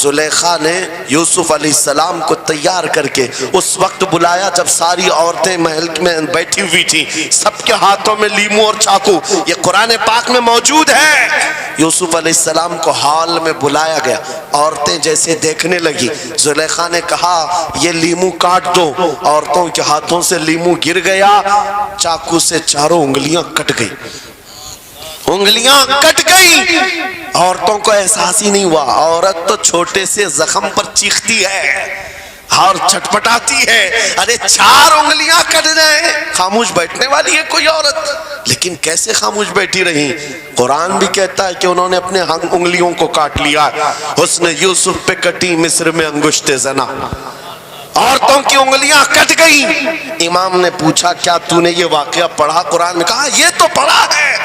زلیخا نے یوسف علیہ السلام کو تیار کر کے اس وقت بلایا جب ساری عورتیں محل میں بیٹھی ہوئی تھیں، سب کے ہاتھوں میں لیمو اور چاقو. یہ قرآن پاک میں موجود ہے. یوسف علیہ السلام کو ہال میں بلایا گیا، عورتیں جیسے دیکھنے لگی. زلیخا نے کہا یہ لیمو کاٹ دو. عورتوں کے ہاتھوں سے لیمو گر گیا، چاقو سے چاروں انگلیاں کٹ گئی، انگلیاں کٹ گئی. عورتوں کو احساس ہی نہیں ہوا. عورت تو چھوٹے سے زخم پر چیختی ہے اور چھٹپٹاتی ہے، ارے 4 انگلیاں کٹ جائیں. خاموش بیٹھنے والی ہے کوئی عورت؟ لیکن کیسے خاموش بیٹھی رہی؟ قرآن بھی کہتا ہے کہ انہوں نے اپنے انگلیوں کو کاٹ لیا. حسن یوسف پہ کٹی مصر میں انگشت زنا، عورتوں کی انگلیاں کٹ گئی. امام نے پوچھا کیا تو نے یہ واقعہ پڑھا قرآن میں؟ کہا یہ تو پڑھا ہے.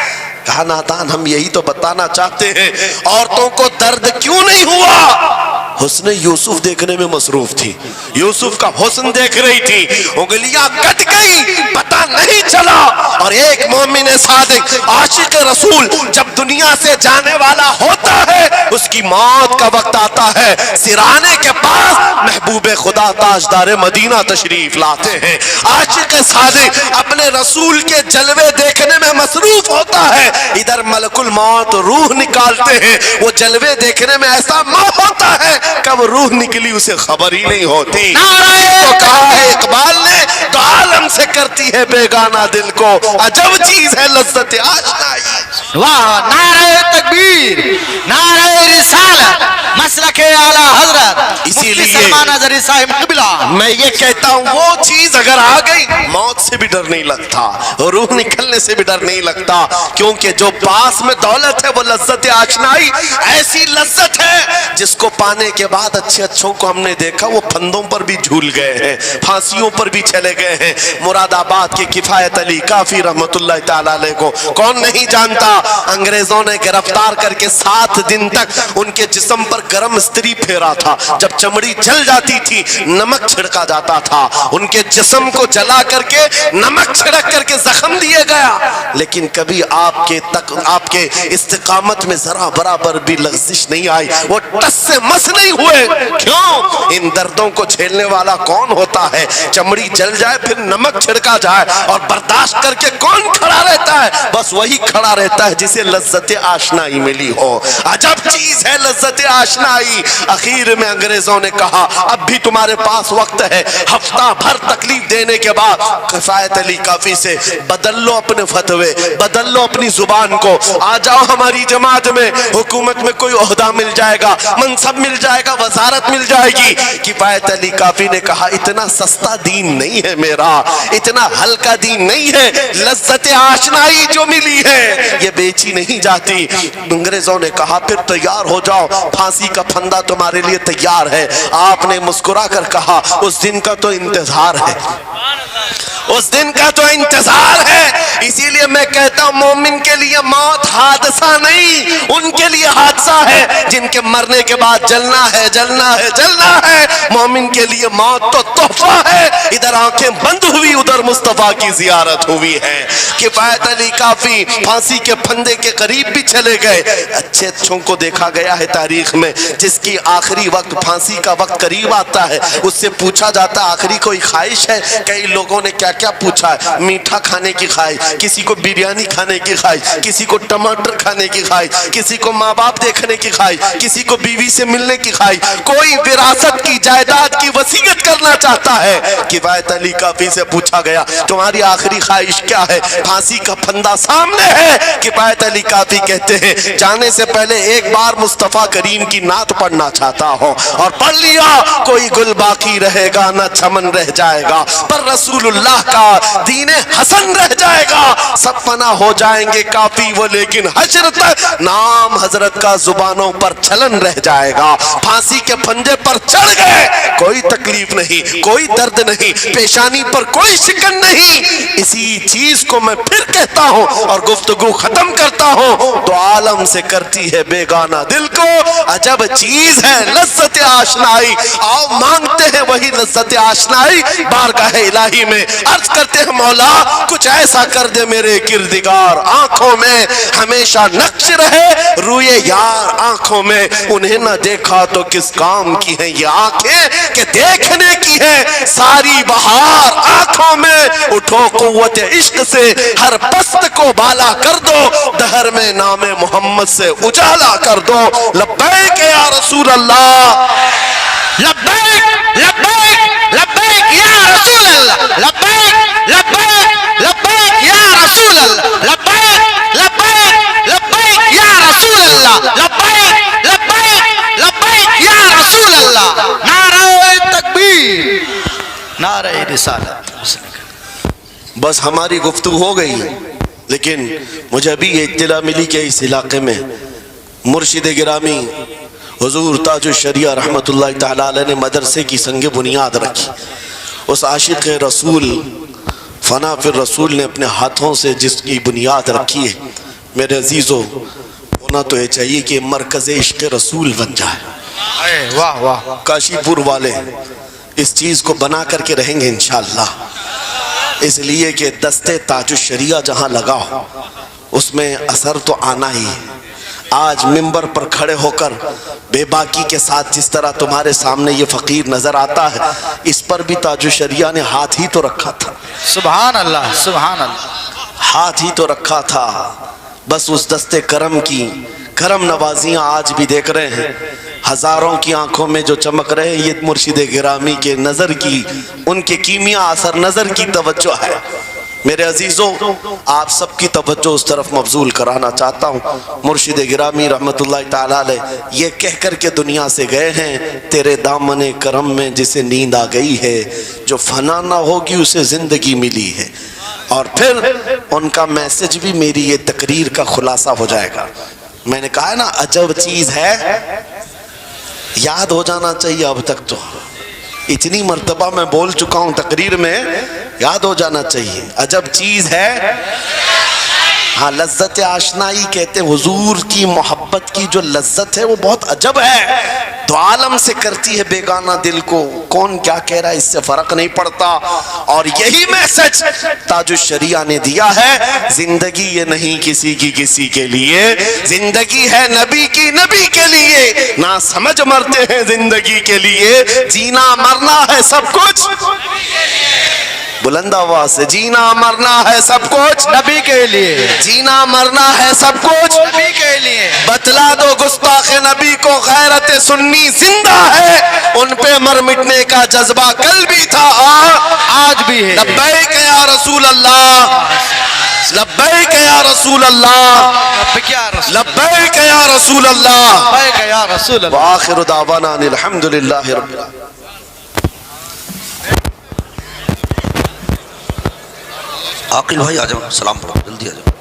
کہا نادان ہم یہی تو بتانا چاہتے ہیں، عورتوں کو درد کیوں نہیں ہوا؟ حسن یوسف دیکھنے میں مصروف تھی، یوسف کا حسن دیکھ رہی تھی. انگلیاں کٹ گئی، پتہ نہیں چلا. اور ایک مومن صادق عاشق رسول جب دنیا سے جانے والا ہوتا ہے اس کی موت کا وقت آتا ہے، سرانے کے پاس محبوب خدا تاجدار مدینہ تشریف لاتے ہیں. عاشق صادق اپنے رسول کے جلوے دیکھنے میں مصروف ہوتا ہے، ادھر ملک الموت روح نکالتے ہیں. وہ جلوے دیکھنے میں ایسا موت ہوتا ہے کب روح نکلی اسے خبر ہی نہیں ہوتی. تو کہا ہے اقبال نے تو عالم سے کرتی ہے بیگانہ دل کو، عجب چیز ہے لذت آشنائی.
واہ، نعرہ تکبیر، نعرہ رسالت، مسلک اعلیٰ حضرت
اسی لیے
سلمان اظہری صاحب قبلہ.
میں یہ کہتا ہوں وہ چیز اگر آ گئی موت سے بھی ڈر نہیں لگتا، روح نکلنے سے بھی ڈر نہیں لگتا، کیونکہ جو پاس میں دولت ہے وہ لذت آشنائی. ایسی لذت ہے جس کو پانے کے بعد اچھے اچھوں کو ہم نے دیکھا وہ پھندوں پر بھی جھول گئے ہیں، پھانسیوں پر بھی چلے گئے ہیں. مراد آباد کے کفایت علی کافی رحمت اللہ تعالیٰ علیہ کو کون نہیں جانتا؟ انگریزوں نے گرفتار کر کے 7 دن تک ان کے جسم پر گرم استری پھیرا تھا. جب چمڑی جل جاتی تھی نمک چھڑکا جاتا تھا، ان کے جسم کو جلا کر کے نمک چھڑک کر کے زخم دیے گیا، لیکن کبھی آپ کے استقامت میں ذرا برابر بھی لغزش نہیں آئی، وہ ٹس سے مس نہیں ہوئے۔ کیوں؟ ان دردوں کو جھیلنے والا کون ہوتا ہے؟ چمڑی جل جائے پھر نمک چھڑکا جائے اور برداشت کر کے کون کھڑا رہتا ہے؟ بس وہی کھڑا رہتا ہے جسے لذت آشنائی ملی ہو۔ عجب چیز ہے لذت آشنائی۔ اخیر میں انگریزوں نے کہا اب بھی تمہارے پاس وقت ہے، ہفتہ بھر تکلیف دینے کے بعد کفایت علی کافی سے بدل لو اپنے فتوے، بدل لو اپنی زبان کو، آ جاؤ ہماری جماعت میں، حکومت میں کوئی عہدہ مل جائے گا، منصب مل جائے گا، وزارت مل جائے گی۔ کفایت علی کافی نے کہا اتنا سستا دین نہیں ہے میرا، اتنا ہلکا دین نہیں ہے، لذت آشنائی جو ملی ہے یہ بیچی نہیں جاتی۔ انگریزوں نے کہا پھر تیار ہو جاؤ، پھانسی کا پھندا تمہارے لیے تیار ہے۔ آپ نے مسکرا کر کہا اس دن کا تو انتظار ہے، اس دن کا تو انتظار ہے۔ اسی لیے میں کہتا ہوں مومن کے لیے موت حادثہ نہیں، ان کے لیے حادثہ ہے جن کے مرنے کے بعد جلنا ہے، جلنا ہے، جلنا ہے۔ مومن کے لیے موت تو تحفہ ہے۔ ادھر آنکھیں بند ہوئی، ادھر مصطفیٰ کی زیارت ہوئی ہے۔ کفایت علی کافی پھانسی کے پھندے کے قریب بھی چلے گئے۔ اچھے اچھوں کو دیکھا گیا ہے تاریخ میں، جس کی آخری وقت پھانسی کا وقت قریب آتا ہے اس سے پوچھا جاتا آخری کوئی خواہش ہے؟ کئی لوگوں نے کیا کیا پوچھا ہے، میٹھا کھانے کی خواہش، کسی کو بریانی کھانے کی خواہش، کسی کو ٹماٹر کھانے کی خواہش، کسی کو ماں باپ دیکھنے کی خواہش، کسی کو بیوی سے ملنے کی خواہش، کوئی وراثت کی جائیداد کی وصیت کرنا چاہتا ہے۔ کفایت علی کافی سے پوچھا گیا تمہاری آخری خواہش کیا ہے؟ پھانسی کا پھندا سامنے ہے۔ کفایت علی کافی کہتے ہیں جانے سے پہلے ایک بار مصطفیٰ کریم کی نعت پڑھنا چاہتا ہوں، اور پڑھ لیا کوئی گل باقی رہے گا نہ چمن رہ جائے گا، پر رسول اللہ کا دین حسن رہ جائے گا۔ سب فنا ہو جائیں گے کافی وہ لیکن حشر تک نام حضرت کا زبانوں پر چلن رہ جائے گا۔ پھانسی کے پھندے پر چڑھ گئے، کوئی تکلیف نہیں، کوئی درد نہیں، پیشانی پر کوئی شکن نہیں۔ اسی چیز کو میں پھر کہتا ہوں اور گفتگو ختم کرتا ہوں، تو عالم سے کرتی ہے بیگانہ دل کو عجب چیز ہے لذت آشنائی۔ آؤ مانگتے ہیں وہی لذت آشنائی بارگاہ الہی میں، عرض کرتے ہیں مولا کچھ ایسا کر دے میرے کردگار، آنکھوں میں ہمیشہ نقش رہے روئے یار آنکھوں میں، انہیں نہ دیکھا تو کس کام کی ہیں یہ آنکھیں کہ دیکھنے کی ہے ساری بہار آنکھوں میں۔ اٹھو قوت عشق سے ہر پست کو بالا کر دو، دہر میں نام محمد سے اجالا کر دو۔ لبیک یا رسول اللہ،
لبیک لبیک لبیک یا رسول اللہ، لبیک لبیک لبیک یا رسول اللہ، لبیک لبیک لبیک یا رسول اللہ، لبیک لبیک لبیک یا رسول اللہ۔ نعرہ تکبیر، نعرہ رسالت۔
بس ہماری گفتگو ہو گئی، لیکن مجھے ابھی یہ اطلاع ملی کہ اس علاقے میں مرشد گرامی حضور تاج الشریعہ رحمت اللہ تعالیٰ علیہ نے مدرسے کی سنگ بنیاد رکھی۔ اس عاشق رسول فنا فی الرسول نے اپنے ہاتھوں سے جس کی بنیاد رکھی ہے، میرے عزیزو ہونا تو یہ چاہیے کہ مرکز عشق رسول بن جائے۔
واہ واہ،
کاشی پور والے اس چیز کو بنا کر کے رہیں گے انشاءاللہ، اس لیے کہ دستے تاج الشریعہ جہاں لگا ہو اس میں اثر تو آنا ہی ہے۔ آج ممبر پر کھڑے ہو کر بے باکی کے ساتھ جس طرح تمہارے سامنے یہ فقیر نظر آتا ہے، اس پر بھی تاج الشریعہ نے ہاتھ ہی تو رکھا تھا۔
سبحان اللہ، سبحان اللہ،
ہاتھ ہی تو رکھا تھا۔ بس اس دستے کرم کی کرم نوازیاں آج بھی دیکھ رہے ہیں، ہزاروں کی آنکھوں میں جو چمک رہے ہیں، یہ مرشد گرامی کے نظر کی، ان کے کیمیا اثر نظر کی توجہ ہے۔ میرے عزیزوں آپ سب کی توجہ اس طرف مبذول کرانا چاہتا ہوں۔ مرشد گرامی رحمت اللہ تعالیٰ علیہ یہ کہہ کر کے دنیا سے گئے ہیں، تیرے دامن کرم میں جسے نیند آ گئی ہے، جو فنا نہ ہوگی اسے زندگی ملی ہے۔ اور پھر ان کا میسج بھی میری یہ تقریر کا خلاصہ ہو جائے گا۔ میں نے کہا ہے نا عجب چیز ہے، یاد ہو جانا چاہیے، اب تک تو اتنی مرتبہ میں بول چکا ہوں تقریر میں، یاد ہو جانا چاہیے، عجب چیز ہے۔ ہاں لذت آشنائی کہتے ہیں، حضور کی محبت کی جو لذت ہے وہ بہت عجب ہے۔ تو عالم سے کرتی ہے بیگانہ دل کو، کون کیا کہہ رہا ہے اس سے فرق نہیں پڑتا. اور یہی میسج تاج الشریعہ نے دیا ہے، زندگی یہ نہیں کسی کی کسی کے لیے، زندگی ہے نبی کی نبی کے لیے. نہ سمجھ مرتے ہیں زندگی کے لیے، جینا مرنا ہے سب کچھ بلند آواز سے، جینا مرنا ہے سب کچھ
نبی کے لیے،
جینا مرنا ہے سب کچھ
نبی کے لیے.
بتلا دو گستاخ نبی کو غیرت سنی زندہ ہے، ان پہ مر مٹنے کا جذبہ کل بھی تھا
آج بھی ہے.
لبیک یا رسول اللہ، لبیک یا رسول اللہ،
لبیک یا رسول
لبیک یا رسول اللہ.
لبیک یا رسول اللہ.
وآخر دعوانا ان الحمدللہ رب العالمین.
عاقل بھائی آ جاؤ، سلام پڑھو، جلدی آ جاؤ.